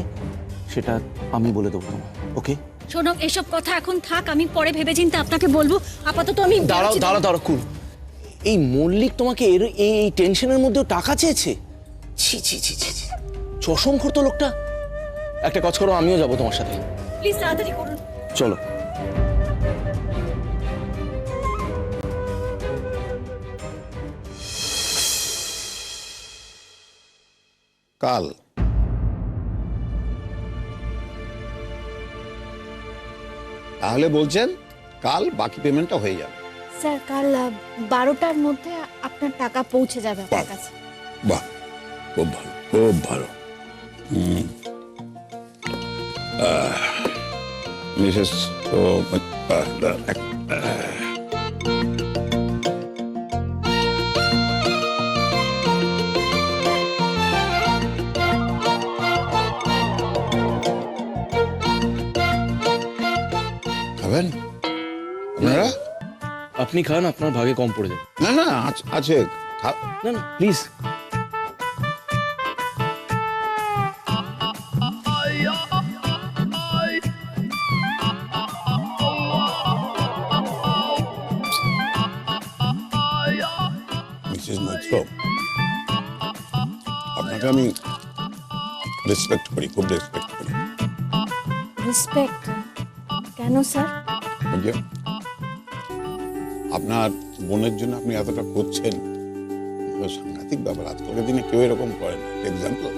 সেটা আমি বলে দেবো তোমার, ওকে? শোনো, এসব কথা এখন থাক, আমি পরে ভেবেচিন্তে আপনাকে বলবো। আপাতত আমি দাঁড়াও বেরোচ্ছি। দাঁড়াও দাঁড়াও, কুল। এই মল্লিক তোমাকে এর এই টেনশনের মধ্যেও টাকা চেয়েছে? ছি ছি ছি ছি ছি, চশমখোর তো লোকটা। একটা কাজ করো, আমিও যাবো তোমার সাথে। প্লিজ তাড়াতাড়ি করুন। চলো। কাল তাহলে বলছেন কাল বাকি পেমেন্টটা হয়ে যাবে? স্যার কাল 12টার মধ্যে আপনার টাকা পৌঁছে যাবে আপনার কাছে। বাহ, খুব ভালো, খুব ভালো। মিসেস তো খাবেন আপনারা? আপনি খান, আপনার ভাগে কম পড়ে যাবে। না না, আছে। না না, প্লিজ। মিসেস মৈত্র, আপনাকে আমি রেসপেক্ট করি, খুব রেসপেক্ট করি। রেসপেক্ট কেন স্যার? ওই যে আপনার বোনের জন্য আপনি এতটা করছেন, সাংঘাতিক ব্যাপার। আজকালকার দিনে কেউ এরকম করে না। এক্সাম্পল,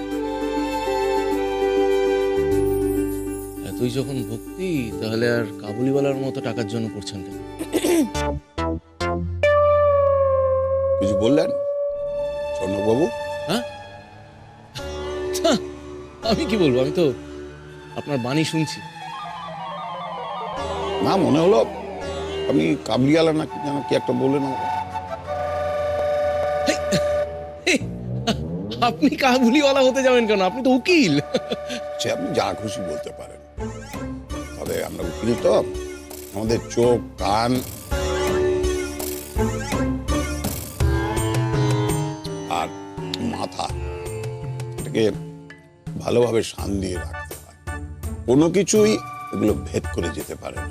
এতই যখন ভক্তি, তাহলে আর কাবুলিওয়ালার মতো টাকার জন্য করছেন কেন? কিছু বললেন স্বর্ণবাবু? হ্যাঁ, আমি কি বলবো, আমি তো আপনার বাণী শুনছি। না, মনে হলো আমি কাবলিওয়ালা না কি যেন কি একটা বললেন আমাকে। আপনি কাবুলিওয়ালা হতে যাবেন কেন? আপনি তো উকিল। সে আপনি যা খুশি বলতে পারেন, তবে আমরা উকিল তো, আমাদের চোখ, কান আর মাথা এটাকে ভালোভাবে শান দিয়ে রাখতে হয়। কোনো কিছুই এগুলো ভেদ করে যেতে পারে না।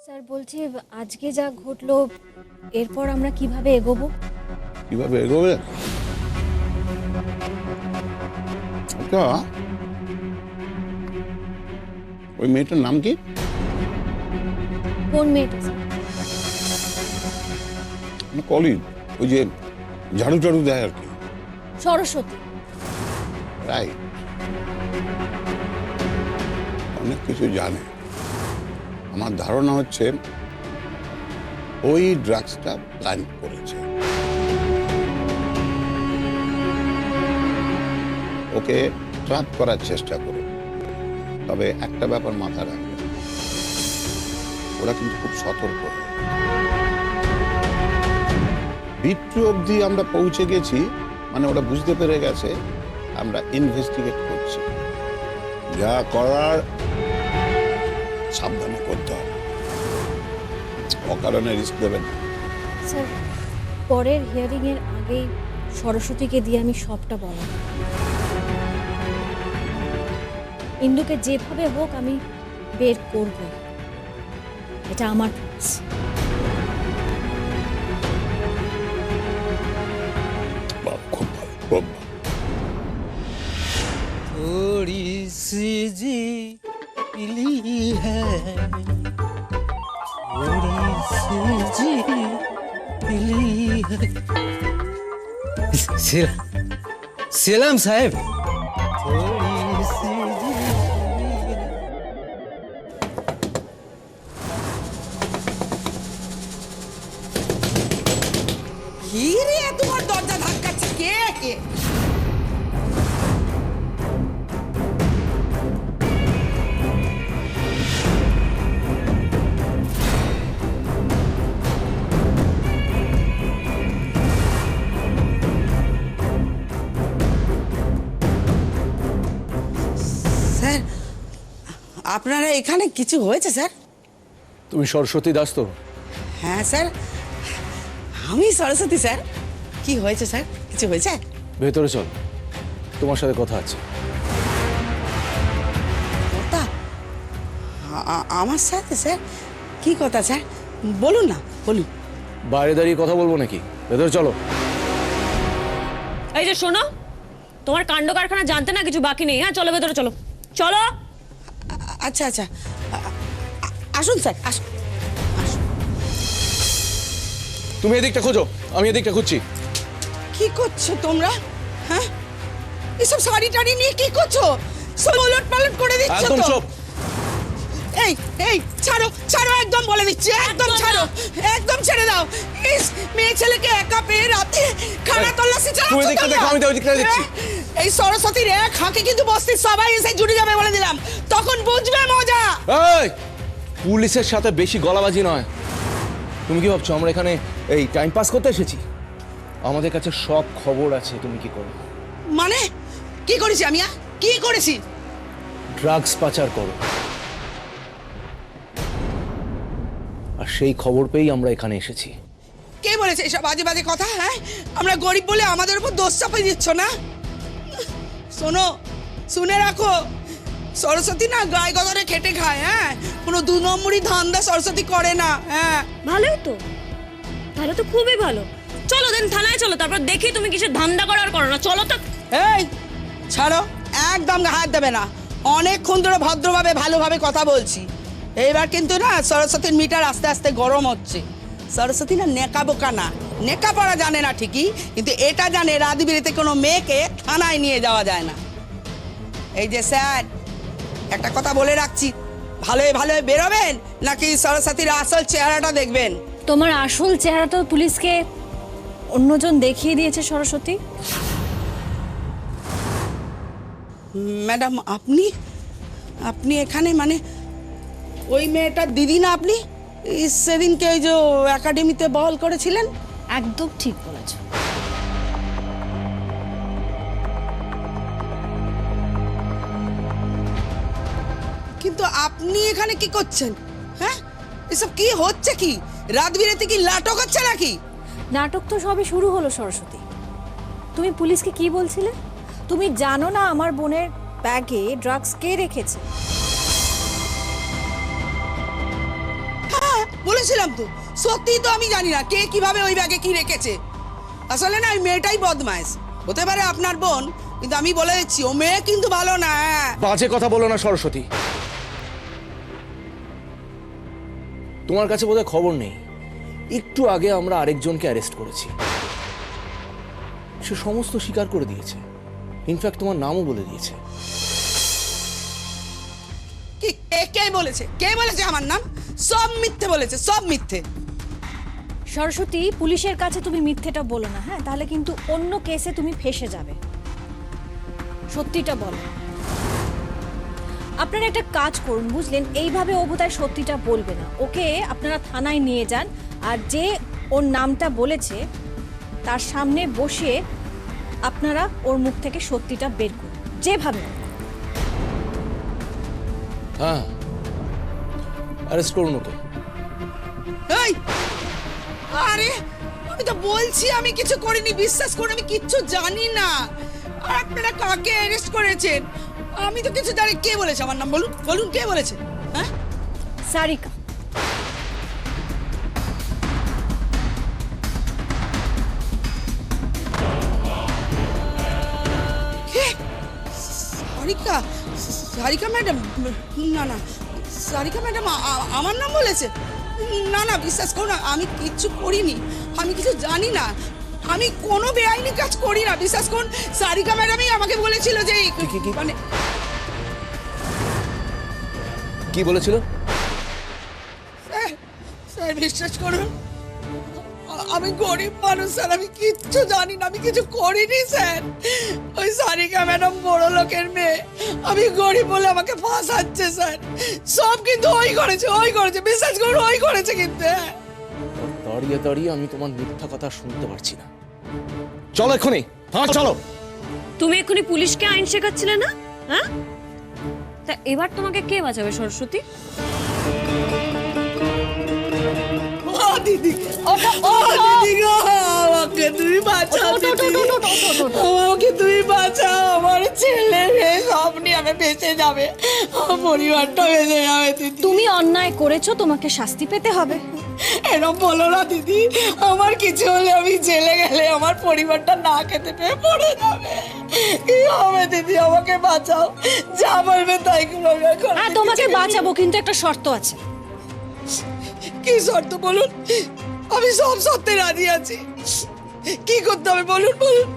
স্যার বলছি আজকে যা ঘটলো এরপর আমরা কিভাবে এগোবো? কিভাবে এগোবে? আচ্ছা, ওই মেয়েটার নাম কি? কোন মেয়েটা স্যার? কলিগ, ওই যে ঝাড়ু টাড়ু দেয় আর কি। সরস্বতী। রাইট, অনেক কিছু জানে। আমার ধারণা হচ্ছে ওই ড্রাগসটা প্ল্যান করেছে। ওকে ট্র্যাপ করার চেষ্টা করে। তবে একটা ব্যাপার মাথায় রাখবে, ওরা কিন্তু খুব সতর্ক। বিট্টু অবধি আমরা পৌঁছে গেছি, মানে ওরা বুঝতে পেরে গেছে আমরা ইনভেস্টিগেট করছি। যা করার সাবধানে করতে হবে, অকারণে রিস্ক দেবেন না। স্যার পরের হিয়ারিং এর আগেই সরস্বতীকে দিয়ে আমি সবটা বললাম। ইন্দুকে যেভাবে হোক আমি বের করব, এটা আমার প্রমিস। বাহ, খুব ভালো, খুব ভালো। थोड़ी सी जी मिली है, थोड़ी सी जी मिली है। सेलाम साहेब, थोड़ी सी जी मिली है। কি রে তোমার দরজা ধাক্কাচ্ছে কে? কে? স্যার, আপনারা এখানে কিছু হয়েছে স্যার? তুমি সরস্বতী দাস তো? হ্যাঁ স্যার, আমি সরস্বতী স্যার। কি হয়েছে স্যার, কিছু হয়েছে? ভেতরে চল, তোমার সাথে কথা আছে। কথা? আমার সাথে স্যার? কি কথা স্যার, বলুন না, বলুন। বাইরে দাঁড়িয়ে কথা বলবো নাকি? ভেতরে চলো। এই যে শোনো, তোমার কাণ্ড কারখানা জানতে না কিছু বাকি নেই। হ্যাঁ, চলো ভেতরে চলো, চলো। আচ্ছা আচ্ছা, আসুন স্যার, আসুন। তুমি এদিকটা খোঁজো, আমি এদিকটা খুঁজছি। কি করছো তোমরা? হ্যাঁ, এসব শাড়ি টাড়ি নিয়ে কি করছো? সব উলট পালট করে দিচ্ছ একদম তো। চুপ। এই এই ছাড়ো ছাড়ো, একদম বলে দিচ্ছি, একদম ছাড়ো, একদম ছেড়ে দাও। ইস, মেয়ে ছেলেকে একা পেয়ে রাতে খানা তল্লাশি তুমি চালাচ্ছো এদিকটা তোমরা? দেখো, আমি তো ওইদিকটা দেখছি। এই সরস্বতীর এক হাঁকে কিন্তু বস্তির সবাই এসে জুড়ে যাবে বলে দিলাম, তখন বুঝবে মজা। এই, পুলিশের সাথে বেশি গলাবাজি নয়। তুমি কি ভাবছো আমরা এখানে এই টাইম পাস করতে এসেছি? আমাদের কাছে সব খবর আছে তুমি কি করো। মানে কি করেছি আমি? কি করেছি? ড্রাগস পাচার করো, আর সেই খবর পেয়েই আমরা এখানে এসেছি। কে বলেছে এসব বাজে বাজে কথা? হ্যাঁ, আমরা গরিব বলে আমাদের উপর দোষ চাপিয়ে দিচ্ছ না? শোনো, শুনে রাখো, সরস্বতী না গায়ে গদরে খেটে খায়। হ্যাঁ, কোনো দু নম্বরই ধান্দা সরস্বতী করে না। হ্যাঁ, ভালোই তো, তাহলে তো খুবই ভালো। চলো দেন থানায় চলো, তারপর দেখি তুমি কিসের ধান্দা করার করো না। চলো তো। এই ছাড়ো, একদম হাত দেবে না। অনেকক্ষণ ধরে ভদ্রভাবে ভালোভাবে কথা বলছি। এইবার কিন্তু না সরস্বতীর মিটার আস্তে আস্তে গরম হচ্ছে। সরস্বতী না নেকা বোকা না, নেকা পড়া জানে না ঠিকই, কিন্তু এটা জানে রাত বিরেতে কোনো মেয়েকে থানায় নিয়ে যাওয়া যায় না। এই যে স্যার, একটা কথা বলে রাখছি, ভালোই ভালোই বেরোবেন নাকি সরস্বতীর আসল চেহারাটা দেখবেন? তোমার আসল চেহারা তো পুলিশকে অন্যজন দেখিয়ে দিয়েছে সরস্বতী। ম্যাডাম, আপনি আপনি এখানে মানে ওই মেয়েটার দিদি না আপনি? সেদিনকে ওই যে একাডেমিতে বল করেছিলেন। একদম ঠিক বলেছ। কিন্তু আপনি এখানে কি করছেন? হ্যাঁ, এসব কি হচ্ছে? কি রাত বিরেতে কি নাটক হচ্ছে নাকি? নাটক তো সবে শুরু হলো সরস্বতী। তুমি পুলিশকে কি বলছিলে? তুমি জানো না আমার বোনের ব্যাগে ড্রাগস কে রেখেছে? হ্যাঁ, বলেছিলাম তো। সত্যি তো আমি জানি না কে কিভাবে ওই ব্যাগে কি রেখেছে। আসলে না ওই মেয়েটাই বদমাইশ। হতে পারে আপনার বোন, কিন্তু আমি বলে দিচ্ছি ও মেয়ে কিন্তু ভালো না। বাজে কথা বলো না সরস্বতী। তোমার কাছে বোধহয় খবর নেই, একটু আগে আমরা আরেকজনকে অ্যারেস্ট করেছি। সে সমস্ত স্বীকার করে দিয়েছে, ইনফ্যাক্ট তোমার নামও বলে দিয়েছে। কি কে বলেছে? কে বলেছে আমার নাম? সব মিথ্যে বলেছে, সব মিথ্যে। সরস্বতী, পুলিশের কাছে তুমি মিথ্যেটা বলো না, হ্যাঁ? তাহলে কিন্তু অন্য কেসে তুমি ফেঁসে যাবে। সত্যিটা বলো। আপনারা একটা কাজ করুন, বুঝলেন? এইভাবে ও বোধহয় সত্যিটা বলবে না। ওকে আপনারা থানায় নিয়ে যান, আর যে ওর নামটা বলেছে তার সামনে বসিয়ে আপনারা ওর মুখ থেকে সত্যিটা বের করুন, যেভাবে। হ্যাঁ, অ্যারেস্ট করুন ওকে। এই, আরে আমি তো বলছি আমি কিছু করিনি, বিশ্বাস করুন আমি কিচ্ছু জানি না। আর আপনারা কাকে অ্যারেস্ট করেছেন? আমি তো কিছু জানি। কে বলেছে আমার নাম? বলুন বলুন, কে বলেছে? হ্যাঁ, সারিকা। কে? সারিকা? সারিকা ম্যাডাম? না না, সারিকা ম্যাডাম আমার নাম বলেছে? না না, বিশ্বাস করুন আমি কিচ্ছু করিনি, আমি কিছু জানি না, আমি কোনো বেআইনি কাজ করি না, বিশ্বাস করুন। সারিকা ম্যাডামই আমাকে বলেছিল যে মানে কি বলেছিল? স্যার বিশ্বাস করুন, আমি গরিব মানুষ স্যার, আমি কিচ্ছু জানি না, আমি কিছু করিনি স্যার। ওই সারিকা ম্যাডাম বড় লোকের মেয়ে, আমি গরিব বলে আমাকে ফাঁসাচ্ছে স্যার। সব কিন্তু ওই করেছে, বিশ্বাস করুন ওই করেছে কিন্তু। দাঁড়িয়ে দাঁড়িয়ে আমি তোমার মিথ্যা কথা শুনতে পারছি না। চলো এক্ষুনি, হ্যাঁ চলো। তুমি এক্ষুনি পুলিশকে আইন শেখাচ্ছিলে না? হ্যাঁ, তা এবার তোমাকে কে বাঁচাবে সরস্বতী? ও দিদি, ও দিদি গো, আমাকে তুমি বাঁচাও। তুমি বাঁচাও, আমার ছেলে মেয়ে সব নিয়ে আমি বেঁচে যাবে, আমার পরিবারটা বেঁচে যাবে দিদি। তুমি অন্যায় করেছো, তোমাকে শাস্তি পেতে হবে। এরকম বলো না দিদি, আমার কিছু হলে আমি জেলে গেলে আমার পরিবারটা না খেতে পেয়ে পড়ে যাবে। কি হবে দিদি, আমাকে বাঁচাও, যা বলবে তাই করবে। হ্যাঁ তোমাকে বাঁচাবো, কিন্তু একটা শর্ত আছে। কি শর্ত বলুন, আমি সব শর্তে রাজি আছি। কি করতে হবে বলুন বলুন।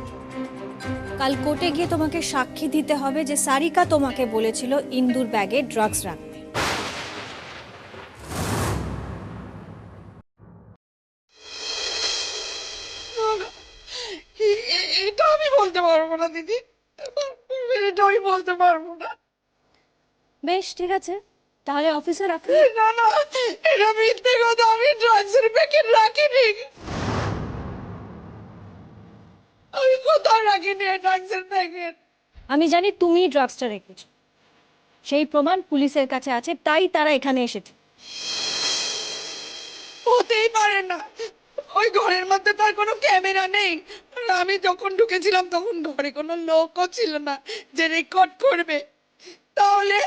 কাল কোর্টে গিয়ে তোমাকে সাক্ষী দিতে হবে যে সারিকা তোমাকে বলেছিল ইন্দুর ব্যাগে ড্রাগস রাখতে। এটা আমি বলতে পারবো না দিদি, এটা আমি বলতে পারবো না। বেশ ঠিক আছে, তাহলে অফিসে রাখো। না না, এটা মিথ্যে কথা, আমি ড্রাগসের প্যাকেট রাখিনি। আমি কোথাও রাখিনি ড্রাগসের প্যাকেট। আমি জানি তুমি ড্রাগসটা রেখেছো, সেই প্রমাণ পুলিশের কাছে আছে, তাই তারা এখানে এসেছে। হতেই পারে না, ওই ঘরের মধ্যে তার কোনো ক্যামেরা নেই। আর আমি যখন ঢুকেছিলাম তখন ঘরে কোনো লোকও ছিল না যে রেকর্ড করবে। তাহলে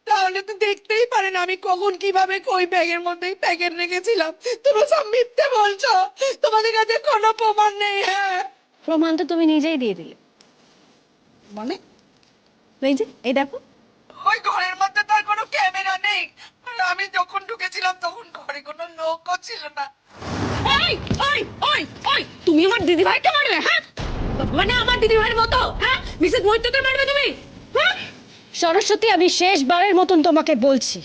তাহলে তো দেখতেই পারেন আমি কখন কিভাবে ওই ব্যাগের মধ্যে প্যাকেট রেখেছিলাম। তোমরা সব মিথ্যে বলছো, তোমাদের কাছে কোনো প্রমাণ নেই। হ্যাঁ, প্রমাণ তো তুমি নিজেই দিয়ে দিলে। মানে এই যে এই দেখো, ওই ঘরের মধ্যে তার কোনো ক্যামেরা নেই। আর আমি যখন ঢুকেছিলাম তখন ঘরে কোনো লোকও ছিল না। ওই ওই ওই ওই তুমি আমার দিদি ভাইকে মারবে? হ্যাঁ, মানে আমার দিদি ভাইয়ের মতো? হ্যাঁ, মিসেস মৈত্রকে মারবে তুমি? হ্যাঁ, সরস্বতী, আমি শেষবারের মতন তোমাকে বলছি,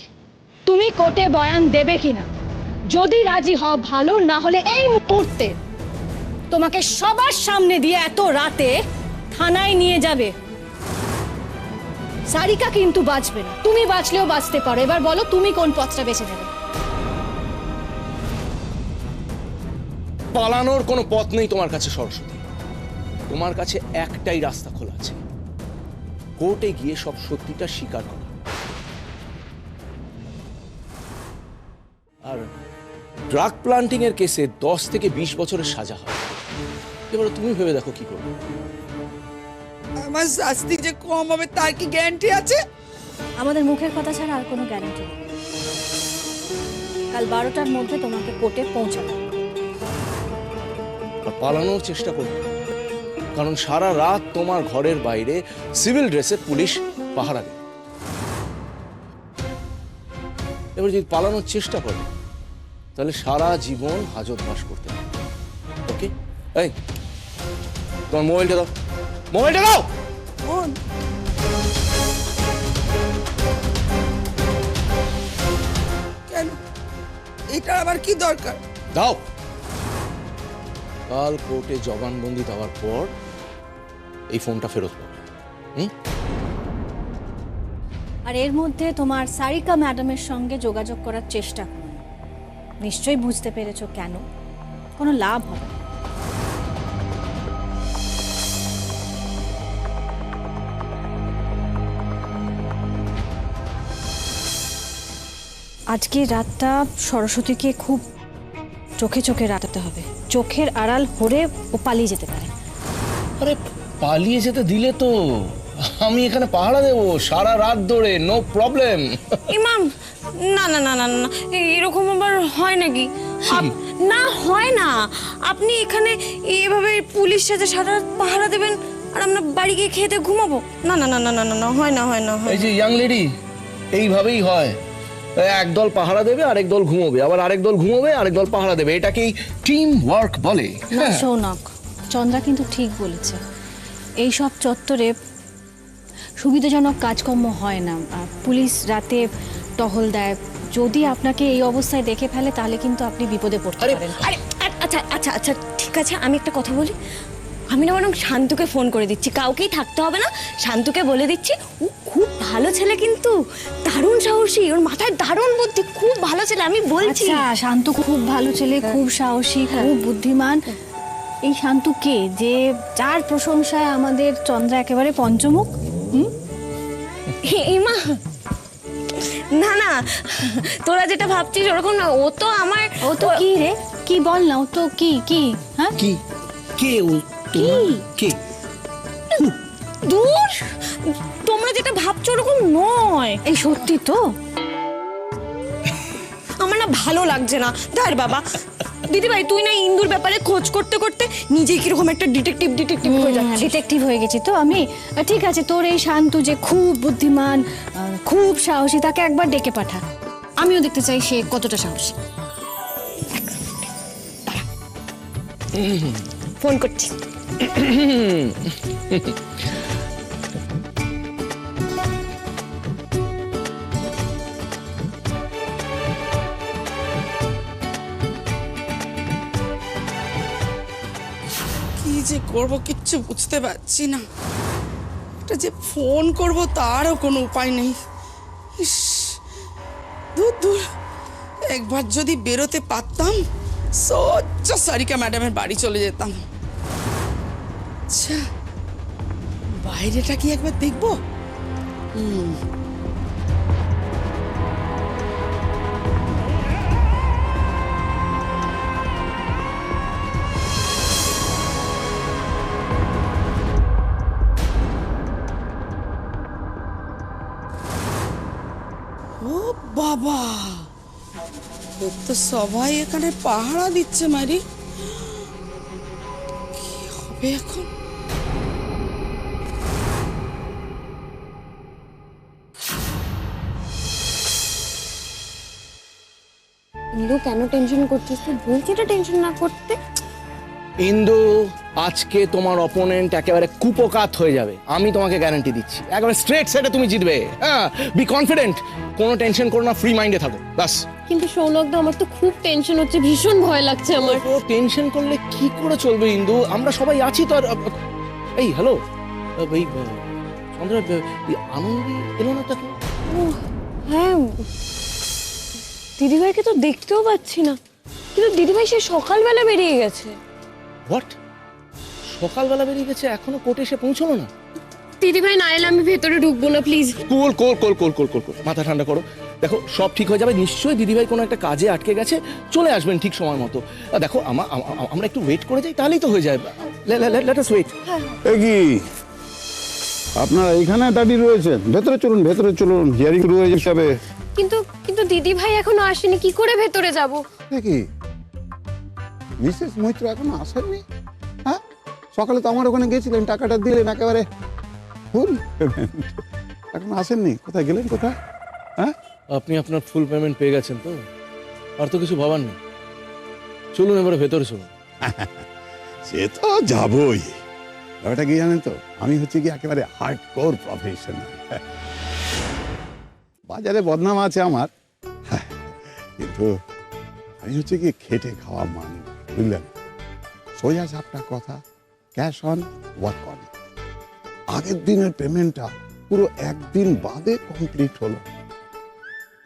তুমি কোর্টে বয়ান দেবে কিনা। যদি রাজি হও ভালো, না হলে এই মুহূর্তে তোমাকে সবার সামনে দিয়ে এত রাতে থানায় নিয়ে যাবে। সারিকা কিন্তু বাঁচবে না, তুমি বাঁচলেও বাঁচতে পারো। এবার বলো তুমি কোন পথটা বেছে নেবে? পালানোর কোনো পথ নেই তোমার কাছে সরস্বতী, তোমার কাছে একটাই রাস্তা খোলা আছে, কোর্টে গিয়ে সব সত্যিটা স্বীকার করা। আর ড্রাগ প্লান্টিং এর কেসে 10 থেকে 20 বছরের সাজা হয়। এবার তুমি ভেবে দেখো কি করবে। আমার শাস্তি যে কম হবে তার কি গ্যারান্টি আছে? আমাদের মুখের কথা ছাড়া আর কোনো গ্যারান্টি নেই। কাল 12টার মধ্যে তোমাকে কোর্টে পৌঁছাবে। আর পালানোর চেষ্টা করবে, কারণ সারা রাত তোমার ঘরের বাইরে সিভিল ড্রেসে পুলিশ পাহারা দেবে। এবার যদি পালানোর চেষ্টা করে তাহলে সারা জীবন হাজতবাস করতে হবে। ওকে, এই তোমার মোবাইলটা দাও, মোবাইলটা দাও। কেন, এটা আবার কি দরকার? দাও। কাল কোর্টে জবানবন্দি দেওয়ার পর এই ফোনটা ফেরত পাবে। আর এর মধ্যে তোমার সারিকা ম্যাডামের সঙ্গে যোগাযোগ করার চেষ্টা করো। নিশ্চয়ই বুঝতে পেরেছো কেন, কোনো লাভ হবে না। আজকে রাতটা সরস্বতীকে খুব চোখে চোখে রাখতে হবে। চোখের আড়াল হরে ও পালিয়ে যেতে পারে। আরে পালিয়ে যেতে দিলে তো আমি এখানে পাহারা দেবো সারা রাত ধরে, নো প্রবলেম। ইমাম, না না না না না, এরকম আবার হয় নাকি? না হয় না, আপনি এখানে এভাবে পুলিশ সাথে সারা রাত পাহারা দেবেন আর আমরা বাড়ি গিয়ে খেতে ঘুমাবো? না না না না না না, হয় না হয় না। এই যে ইয়াং লেডি, এইভাবেই হয়। একদল পাহারা দেবে, আরেক দল ঘুমোবে, আবার আরেক দল ঘুমোবে, আরেক দল পাহারা দেবে। এটাকেই টিম ওয়ার্ক বলে। না সৌনক, চন্দ্রা কিন্তু ঠিক বলেছে, এই সব চত্বরে সুবিধাজনক কাজকর্ম হয় না। পুলিশ রাতে টহল দেয়, যদি আপনাকে এই অবস্থায় দেখে ফেলে তাহলে কিন্তু আপনি বিপদে পড়তে পারেন। আরে আচ্ছা আচ্ছা আচ্ছা, ঠিক আছে, আমি একটা কথা বলি। আমি না বরং শান্তুকে ফোন করে দিচ্ছি, কাউকেই থাকতে হবে না, শান্তুকে বলে দিচ্ছি। ও খুব ভালো ছেলে, কিন্তু দারুণ সাহসী, ওর মাথায় দারুণ বুদ্ধি, খুব ভালো ছেলে, আমি বলছি। আচ্ছা, শান্তু খুব ভালো ছেলে, খুব সাহসী, খুব বুদ্ধিমান। এই শান্তু কে, যে যার প্রশংসায় আমাদের চন্দ্রা একেবারে পঞ্চমুখ? এমা, না না, তোরা যেটা ভাবছিস ওরকম না, ও তো আমার। ও তো কি রে, কি বল না, ও তো কি কি? হ্যাঁ, কি কে ও? কি কে? দূর, তোমরা যেটা ভাবছো ওরকম নয়। এই সত্যি তো? আমার না ভালো লাগছে না। ধার বাবা, দিদিভাই তুই না ইন্দুর ব্যাপারে খোঁজ করতে করতে নিজেই কিরকম একটা ডিটেকটিভ হয়ে যাচ্ছে। ডিটেকটিভ হয়ে গেছি তো আমি। ঠিক আছে, তোর এই শান্তু যে খুব বুদ্ধিমান, খুব সাহসী, তাকে একবার ডেকে পাঠা। আমিও দেখতে চাই সে কতটা সাহসী। ফোন করছি। কি যে করব কিচ্ছু বুঝতে পারছি না। একটা যে ফোন করব তারও কোনো উপায় নেই। ইস, দূর দূর, একবার যদি বেরোতে পারতাম সোজা সারিকা ম্যাডামের বাড়ি চলে যেতাম। আচ্ছা, বাইরেটা কি একবার দেখবো? ও বাবা, এ তো সবাই এখানে পাহারা দিচ্ছে মারি। কি হবে এখন? ইন্দু কেন টেনশন করছিস? তুই বলছি না টেনশন না করতে। ইন্দু, আজকে তোমার অপোনেন্ট একেবারে কুপোকাত হয়ে যাবে, আমি তোমাকে গ্যারান্টি দিচ্ছি। একেবারে স্ট্রেট সেটে তুমি জিতবে। হ্যাঁ, বি কনফিডেন্ট, কোনো টেনশন করো না, ফ্রি মাইন্ডে থাকো বাস। কিন্তু সৌনকদা, আমার তো খুব টেনশন হচ্ছে, ভীষণ ভয় লাগছে আমার। ও টেনশন করলে কি করে চলবে ইন্দু? আমরা সবাই আছি তো। আর এই হ্যালো, এই চন্দ্র, এই আনন্দী এলো না তাকে? হ্যাঁ, দিদিভাইকে তো দেখতেও পাচ্ছি না, কিন্তু দিদিভাই সে সকালবেলা বেরিয়ে গেছে। হোয়াট? সকালবেলা বেরিয়ে গেছে, এখনো কোর্টে এসে পৌঁছলো না? দিদিভাই না এলে আমি ভেতরে ঢুকবো না, প্লিজ। কুল কুল কুল কুল কুল কুল কুল, মাথা ঠান্ডা করো। দেখো, সব ঠিক হয়ে যাবে নিশ্চয়ই। দিদিভাই কোনো একটা কাজে আটকে গেছে, চলে আসবেন ঠিক সময় মতো। দেখো, আমরা একটু ওয়েট করে যাই, তাহলেই তো হয়ে যায়। Let us wait. এ কি আপনারা এখানে দাঁড়িয়ে রয়েছেন? ভেতরে চলুন, ভেতরে চলুন, হিয়ারিং শুরু হয়ে যাবে। কিন্তু দিদিভাই এখনো আসেনি, কি করে ভেতরে যাব? কি মিসেস মৈত্র এখনো আসেননি? হ্যাঁ, সকালে তো আমার ওখানে গেছিলেন, টাকাটা দিলেন একেবারে ফুল পেমেন্ট, এখন আসেননি। কোথায় গেলেন, কোথায়? হ্যাঁ, আপনি আপনার ফুল পেমেন্ট পেয়ে গেছেন তো, আর তো কিছু ভাবার নেই। চলুন এবারে ভেতরে চলুন। সে তো যাবই। ব্যাপারটা কি জানেন তো, আমি হচ্ছে কি একেবারে হার্ডকোর প্রফেশনাল। বাজারে বদনাম আছে আমার, কিন্তু আমি হচ্ছে কি খেটে খাওয়া মানুষ, বুঝলেন? সোজা সাপটা কথা, ক্যাশ অন ওয়ার্ক অন। আগের দিনের পেমেন্টটা পুরো একদিন বাদে কমপ্লিট হলো।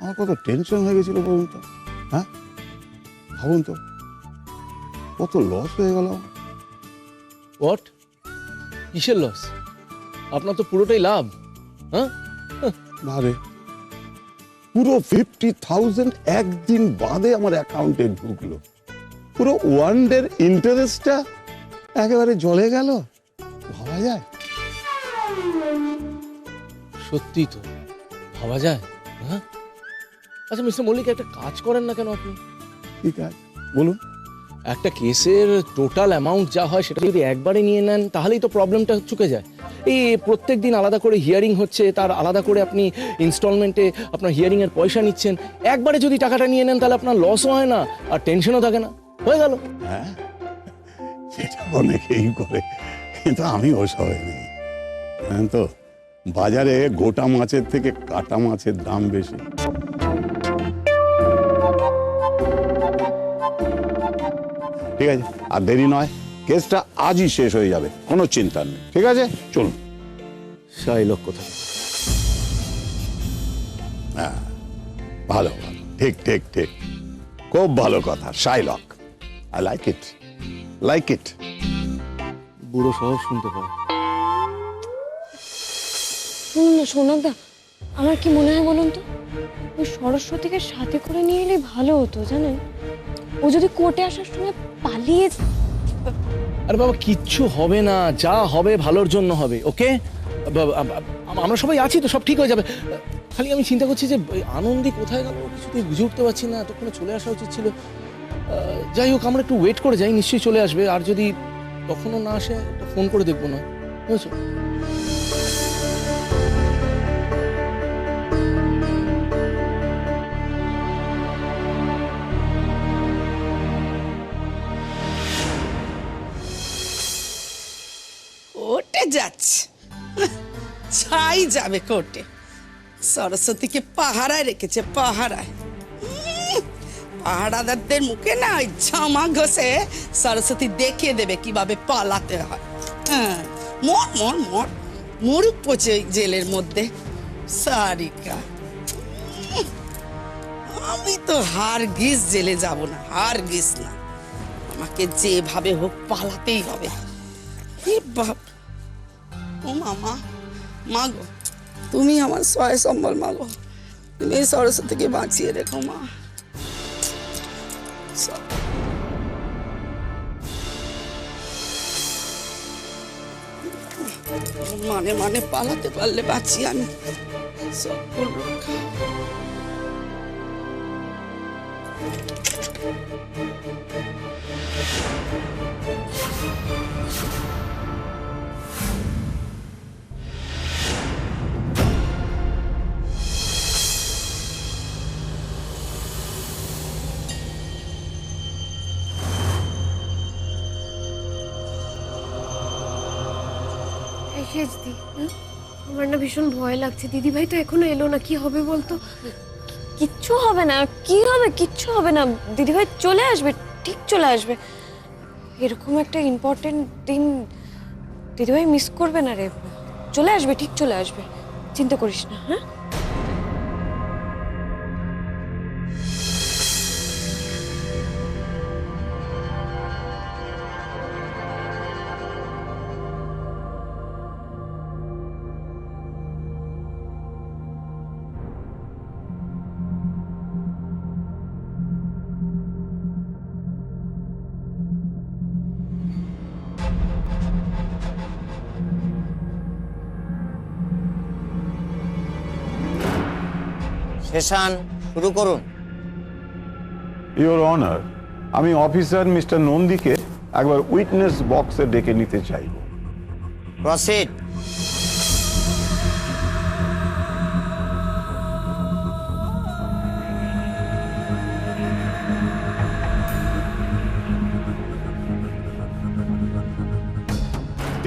আমার কত টেনশন হয়ে গেছিল বলুন তো। হ্যাঁ, ভাবুন তো, কত লস হয়ে গেল। হোয়াট? কিসের লস? আপনার তো পুরোটাই লাভ। হ্যাঁ, বারে পুরো 50,000 একদিন বাদে আমার অ্যাকাউন্টে ঢুকলো। পুরো ওয়ান ডের ইন্টারেস্টটা একেবারে জলে গেল। ভাবা যায়? সত্যি তো, ভাবা যায়। হ্যাঁ, আচ্ছা মিস্টার মল্লিক, একটা কাজ করেন না কেন আপনি? ঠিক আছে, বলুন। একটা কেসের টোটাল অ্যামাউন্ট যা হয় সেটা যদি একবারে নিয়ে নেন, তাহলেই তো প্রবলেমটা চুকে যায়। এই প্রত্যেক দিন আলাদা করে হিয়ারিং হচ্ছে, তার আলাদা করে আপনি ইনস্টলমেন্টে আপনার হিয়ারিং এর পয়সা নিচ্ছেন। একবারে যদি টাকাটা নিয়ে নেন, তাহলে আপনার লসও হয় না, আর টেনশনও থাকে না, হয়ে গেল। হ্যাঁ, সেটা অনেকেই করে, কিন্তু আমি ওসবে নেই। জানেন তো, বাজারে গোটা মাছের থেকে কাটা মাছের দাম বেশি। ঠিক আছে, আর দেরি নয়, কেসটা আজই শেষ হয়ে যাবে, কোনো চিন্তা নেই। ঠিক আছে, চলুন। শাইলক কোথায়? হ্যাঁ, ভালো ভালো, ঠিক ঠিক ঠিক, খুব ভালো কথা। Shylock, I like it, like it. বুড়ো সহজ শুনতে পায়। শুনুন না সৌনকদা, আমার কি মনে হয় বলুন তো, ওই সরস্বতীকে সাথে করে নিয়ে এলে ভালো হতো, জানেন? ও যদি কোর্টে আসার সময় পালিয়ে। আরে বাবা, কিচ্ছু হবে না, যা হবে ভালোর জন্য হবে। ওকে, আমরা সবাই আছি তো, সব ঠিক হয়ে যাবে। খালি আমি চিন্তা করছি যে আনন্দী কোথায় গেল, কিছুতেই বুঝে উঠতে পারছি না। এতক্ষণে চলে আসা উচিত ছিল। যাই হোক, আমরা একটু ওয়েট করে যাই, নিশ্চয়ই চলে আসবে। আর যদি তখনও না আসে, একটা ফোন করে দেখবো না, বুঝেছো? কোর্টে যাচ্ছে, ছাই যাবে কোর্টে। সরস্বতীকে পাহারায় রেখেছে, পাহারায়। পাহারাদারদের মুখে না ওই জামা ঘষে সরস্বতী দেখিয়ে দেবে কিভাবে পালাতে হয়। হ্যাঁ, মর মর মর মরুক পচে জেলের মধ্যে সারিকা। আমি তো হারগিজ জেলে যাব না, হারগিজ না। আমাকে যেভাবে হোক পালাতেই হবে। হে বাপ, ও মামা, মাগো তুমি আমার সহায় সম্বল, মাগো তুমি এই সরস্বতীকে বাঁচিয়ে রেখো মা। মানে মানে পালাতে পারলে বাঁচি আমি, সকল রক্ষা। দি, আমার না ভীষণ ভয় লাগছে। দিদি ভাই তো এখনো এলো না, কি হবে বলতো? কিচ্ছু হবে না, কি হবে? কিচ্ছু হবে না, দিদি ভাই চলে আসবে, ঠিক চলে আসবে। এরকম একটা ইম্পর্টেন্ট দিন দিদি ভাই মিস করবে না রে, চলে আসবে, ঠিক চলে আসবে, চিন্তা করিস না। হ্যাঁ, সেশন শুরু করুন। ইওর অনার, আমি অফিসার মিস্টার নন্দীকে একবার উইটনেস বক্সে ডেকে নিতে চাইব। প্রসিড।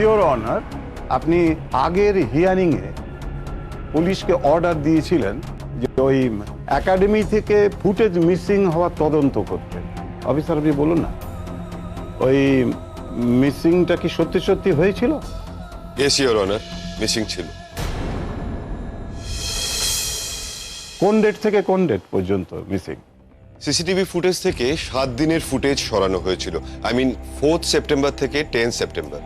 ইওর অনার, আপনি আগের হিয়ারিংয়ে পুলিশকে অর্ডার দিয়েছিলেন যে ওই একাডেমি থেকে ফুটেজ মিসিং হওয়ার তদন্ত করতে। অফিসার, আপনি বলুন না, ওই মিসিংটা কি সত্যি সত্যি হয়েছিল? ইয়েস ইওর অনার, মিসিং ছিল। কোন ডেট থেকে কোন ডেট পর্যন্ত মিসিং? সিসিটিভি ফুটেজ থেকে 7 দিনের ফুটেজ সরানো হয়েছিল। আই মিন 4 সেপ্টেম্বর থেকে 10 সেপ্টেম্বর।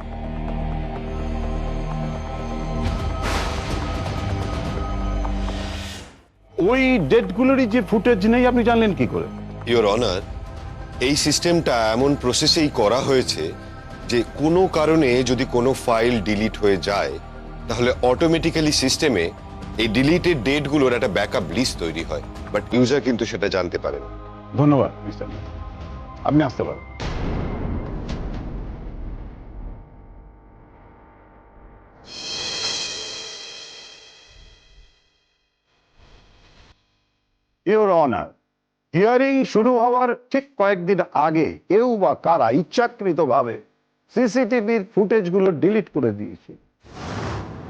ওই ডেটগুলোরই যে ফুটেজ নেই, আপনি জানলেন কি করে? ইওর অনার, এই সিস্টেমটা এমন প্রসেসেই করা হয়েছে যে কোনো কারণে যদি কোনো ফাইল ডিলিট হয়ে যায়, তাহলে অটোমেটিক্যালি সিস্টেমে এই ডিলিটেড ডেটগুলোর একটা ব্যাকআপ লিস্ট তৈরি হয়, বাট ইউজার কিন্তু সেটা জানতে পারে না। ধন্যবাদ মিস্টার, আপনি আসতে পারেন। ইওর অনার, হিয়ারিং শুরু হওয়ার ঠিক কয়েকদিন আগে কেউ বা কারা ইচ্ছাকৃতভাবে সিসিটিভির ফুটেজগুলো ডিলিট করে দিয়েছে।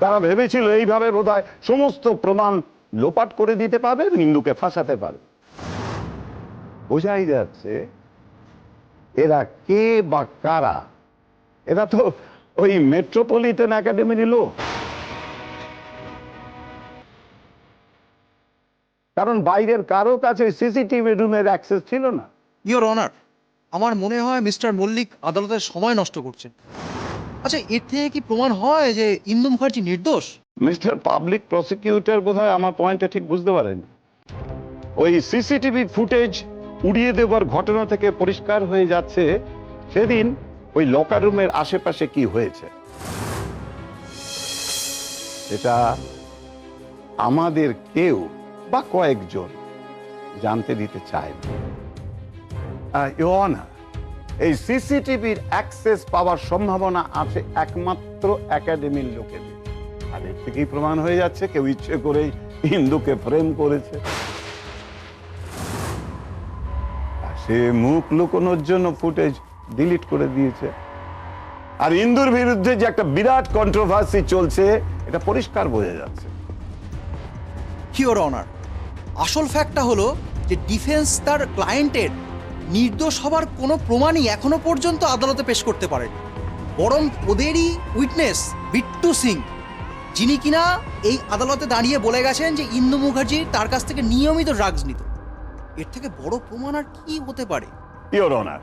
তারা ভেবেছিল এইভাবে বোধহয় সমস্ত প্রমাণ লোপাট করে দিতে পারবে, নিন্দুকে ফাঁসাতে পারবে। বোঝাই যাচ্ছে এরা কে বা কারা। এরা তো ওই মেট্রোপলিটন একাডেমির লোক। কারণ বাইরের কারো কাছে সিসিটিভি রুমের অ্যাক্সেস ছিল না। ইওর অনার, আমার মনে হয় মিস্টার মল্লিক আদালতের সময় নষ্ট করছেন। আচ্ছা, এর থেকে কি প্রমাণ হয় যে ইন্দু মুখার্জি নির্দোষ? মিস্টার পাবলিক প্রসিকিউটর বোধহয় আমার পয়েন্টটা ঠিক বুঝতে পারেন। ওই সিসিটিভি ফুটেজ উড়িয়ে দেওয়ার ঘটনা থেকে পরিষ্কার হয়ে যাচ্ছে সেদিন ওই লকার রুমের আশেপাশে কি হয়েছে। এটা আমাদের কেউ বা কয়েকজন জানতে দিতে চায় না। ইওনা, এই সিসিটিভির অ্যাক্সেস পাওয়ার সম্ভাবনা আছে একমাত্র একাডেমির লোকেদের। আর এর থেকেই প্রমাণ হয়ে যাচ্ছে কেউ ইচ্ছে করেই ইন্দুকে ফ্রেম করেছে। আর সে মুখ লুকোনোর জন্য ফুটেজ ডিলিট করে দিয়েছে। আর ইন্দুর বিরুদ্ধে যে একটা বিরাট কন্ট্রোভার্সি চলছে এটা পরিষ্কার বোঝা যাচ্ছে। ইওর অনার, আসল ফ্যাক্টটা হলো যে ডিফেন্স তার ক্লায়েন্টের নির্দোষ হবার কোনো প্রমাণই এখনো পর্যন্ত আদালতে পেশ করতে পারেনি, বরং ওদেরই উইটনেস বিট্টু সিং, যিনি কিনা এই আদালতে দাঁড়িয়ে বলে গেছেন যে ইন্দু মুখার্জি তার কাছ থেকে নিয়মিত ড্রাগস নিত। এর থেকে বড় প্রমাণ আর কি হতে পারে? ইওর অনার,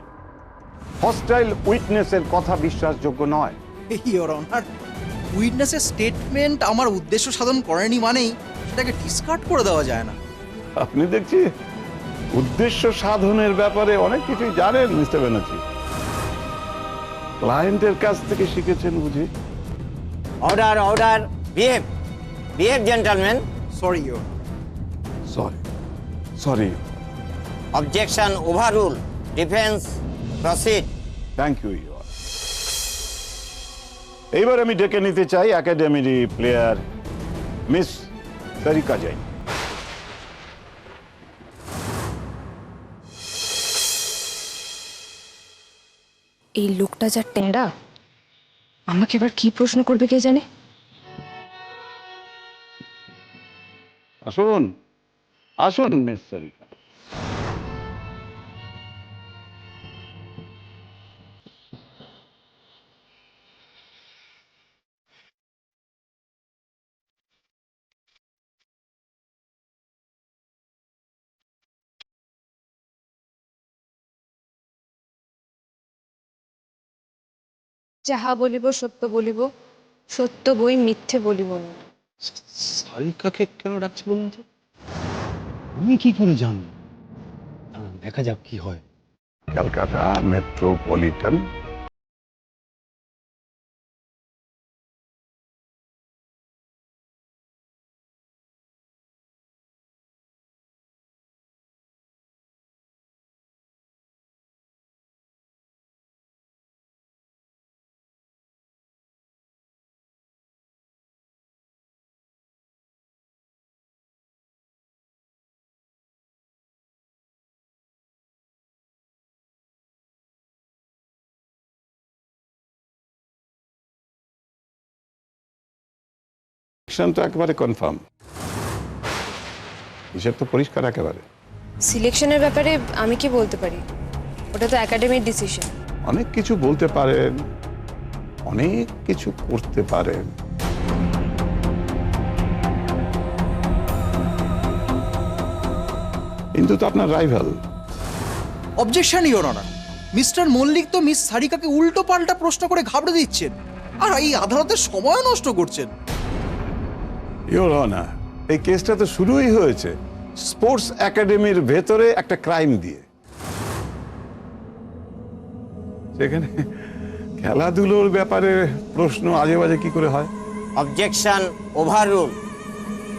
হস্টাইল উইটনেসের কথা বিশ্বাসযোগ্য নয়। ইওর অনার, উইটনেসের স্টেটমেন্ট আমার উদ্দেশ্য সাধন করেনি মানেই সেটাকে ডিসকার্ড করে দেওয়া যায় না। আপনি দেখছি উদ্দেশ্য সাধনের ব্যাপারে অনেক কিছুই জানেন মিস্টার ব্যানার্জি। ক্লায়েন্টের কাছ থেকে শিখেছেন বুঝি? Order order, behave behave gentleman. Sorry your. Sorry. Objection overrule, defence proceed. Thank you your. এইবার আমি ডেকে নিতে চাই একাডেমির প্লেয়ার মিস সারিকা জৈন। এই লোকটা যা টেঁড়া, আমাকে এবার কি প্রশ্ন করবে কে জানে। আসুন আসুন মিস সারিকা। যাহা বলিব সত্য বলিব, সত্য বই মিথ্যে বলিব না। সারিকাকে কেন ডাকছে বলুন তো? আমি কি করে জানবো? দেখা যাক কি হয়। ক্যালকাটা মেট্রোপলিটন তো একেবারে কনফার্ম, হিসেব তো পরিষ্কার একেবারে। সিলেকশনের ব্যাপারে আমি কি বলতে পারি? ওটা তো একাডেমির ডিসিশন। অনেক কিছু বলতে পারেন, অনেক কিছু করতে পারেন, কিন্তু তো আপনার rival. Objection your honour, mister Mallick তো মিস সারিকাকে উল্টো পাল্টা প্রশ্ন করে ঘাবড়ে দিচ্ছেন আর এই আদালতের সময় নষ্ট করছেন। ইওর অনার, এই কেসটা তো শুরুই হয়েছে স্পোর্টস একাডেমির ভেতরে একটা ক্রাইম দিয়ে। সেখানে খেলাধুলোর ব্যাপারে প্রশ্ন আজে বাজে কি করে হয়? Objection overrule.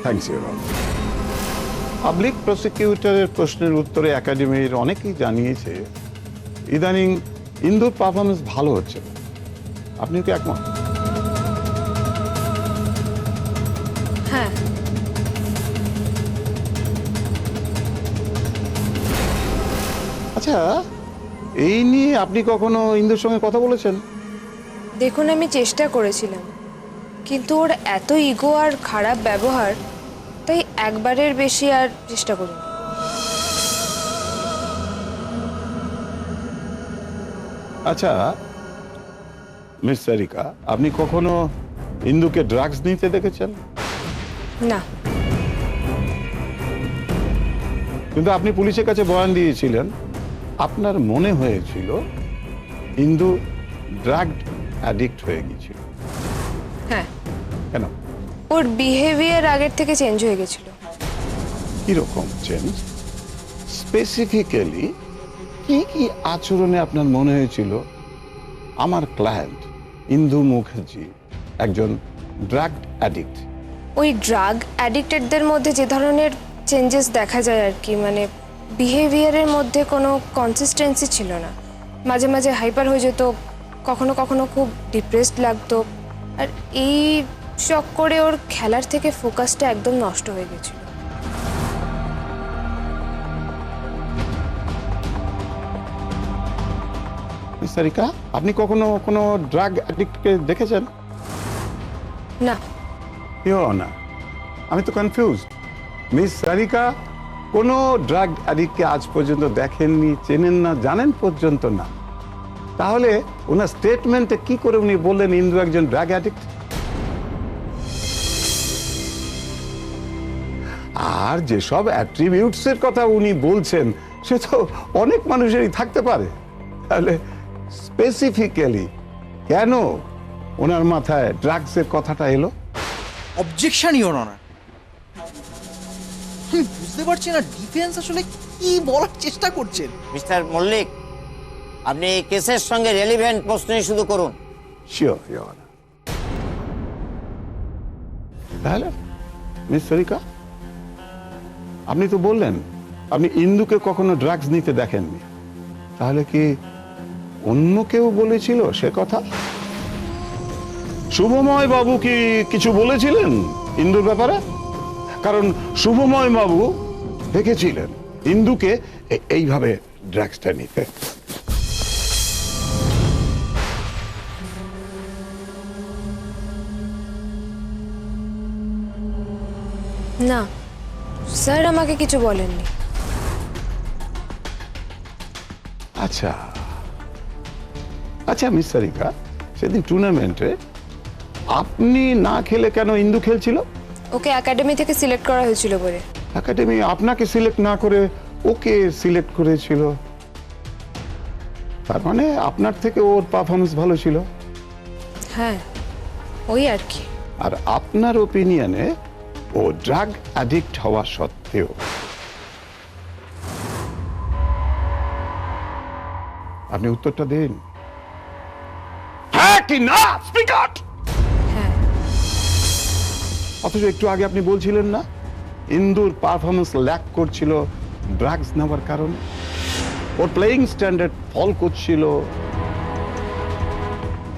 Thanks your honour. Public প্রসিকিউটরের প্রশ্নের উত্তরে একাডেমির অনেকেই জানিয়েছে ইদানিং ইন্দুর পারফরমেন্স ভালো হচ্ছে। আপনি কি একমত? হ্যাঁ। আচ্ছা, এই নিয়ে আপনি কখনো ইন্দুর সঙ্গে কথা বলেছেন? দেখুন, আমি চেষ্টা করেছিলাম, কিন্তু ওর এত ইগো আর খারাপ ব্যবহার, তাই একবারের বেশি আর চেষ্টা করি। আচ্ছা মিস সারিকা, আপনি কখনো ইন্দুকে ড্রাগস নিতে দেখেছেন? না। কিন্তু আপনি পুলিশের কাছে বয়ান দিয়েছিলেন, আপনার মনে হয়েছিল ইন্দু ড্রাগ অ্যাডিক্ট হয়ে গিয়েছিল। হ্যাঁ। কেন? ওর বিহেভিয়ার আগের থেকে চেঞ্জ হয়ে গেছিল। কিরকম চেঞ্জ? স্পেসিফিক্যালি কি কি আচরণে আপনার মনে হয়েছিল আমার ক্লায়েন্ট ইন্দু মুখার্জি একজন ড্রাগ অ্যাডিক্ট ওই ড্রাগ অ্যাডিক্টেডদের মধ্যে যে ধরনের চেঞ্জেস দেখা যায় আর কি, মানে বিহেভিয়ারের মধ্যে কোনো কনসিস্টেন্সি ছিল না। মাঝে মাঝে হাইপার হয়ে যেত, কখনো কখনো খুব ডিপ্রেসড লাগতো, আর এই চক্করে ওর খেলার থেকে ফোকাসটা একদম নষ্ট হয়ে গেছিল। মিস সারিকা, আপনি কখনো কোনো ড্রাগ অ্যাডিক্টকে দেখেছেন? না। না, আমি তো কনফিউজ। মিস সারিকা কোনো ড্রাগ অ্যাডিক্টকে আজ পর্যন্ত দেখেননি, চেনেন না, জানেন পর্যন্ত না। তাহলে ওনার স্টেটমেন্টে কি করে উনি বললেন ইন্দু একজন ড্রাগ অ্যাডিক্ট? আর যেসব অ্যাট্রিবিউটস এর কথা উনি বলছেন সে তো অনেক মানুষেরই থাকতে পারে। তাহলে স্পেসিফিক্যালি কেন ওনার মাথায় ড্রাগসের কথাটা এলো? Objection your honour. আমি বুঝতে পারছি না ডিফেন্স আসলে কি বলার চেষ্টা করছেন। মিস্টার মল্লিক, আপনি এই কেসের সঙ্গে রেলিভেন্ট প্রশ্নই শুধু করুন। Sure your honour. তাহলে মিস সারিকা, আপনি তো বললেন আপনি ইন্দুকে কখনো ড্রাগস নিতে দেখেননি, তাহলে কি অন্য কেউ বলেছিল সে কথা? শুভময় বাবু কি কিছু বলেছিলেন ইন্দুর ব্যাপারে? কারণ শুভময় বাবু দেখেছিলেন ইন্দুকে এইভাবে ড্রাগসটা নিতে। না স্যার, আমাকে কিছু বলেননি। আচ্ছা আচ্ছা মিস সারিকা, সেদিন টুর্নামেন্টে আপনি না খেলে কেন ইন্দু খেলছিল? ওকে একাডেমি থেকে সিলেক্ট করা হয়েছিল বলে। একাডেমি আপনাকে সিলেক্ট না করে ওকে সিলেক্ট করেছিল, তার মানে আপনার থেকে ওর পারফরমেন্স ভালো ছিল। হ্যাঁ, ওই আর কি। আর আপনার ওপিনিয়নে ও ড্রাগ অ্যাডিক্ট হওয়া সত্ত্বেও আপনি উত্তরটা দিন। হ্যাঁ কি না? Speak out. হ্যাঁ। অথচ একটু আগে আপনি বলছিলেন না ইন্দুর পারফরমেন্স ল্যাক করছিল ড্রাগস নেওয়ার কারণে, ওর প্লেয়িং স্ট্যান্ডার্ড ফল করছিল।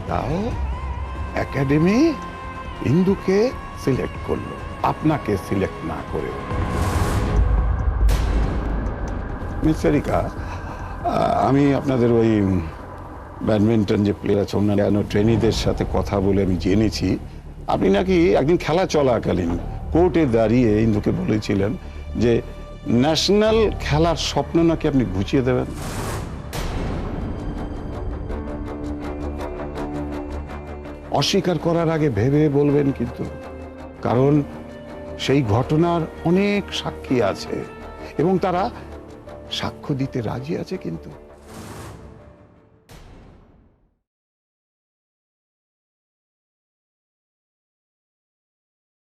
তাও একাডেমি ইন্দুকে সিলেক্ট করলো, আপনাকে সিলেক্ট না করে। মিস সারিকা, আমি আপনাদের ওই ব্যাডমিন্টন যে প্লেয়ার আছে অন্যান্য ট্রেনিদের সাথে কথা বলে আমি জেনেছি আপনি নাকি একদিন খেলা চলাকালীন কোর্টে দাঁড়িয়ে ইন্দুকে বলেছিলেন যে ন্যাশনাল খেলার স্বপ্ন নাকি আপনি ঘুচিয়ে দেবেন। অস্বীকার করার আগে ভেবে বলবেন কিন্তু, কারণ সেই ঘটনার অনেক সাক্ষী আছে এবং তারা সাক্ষ্য দিতে রাজি আছে কিন্তু।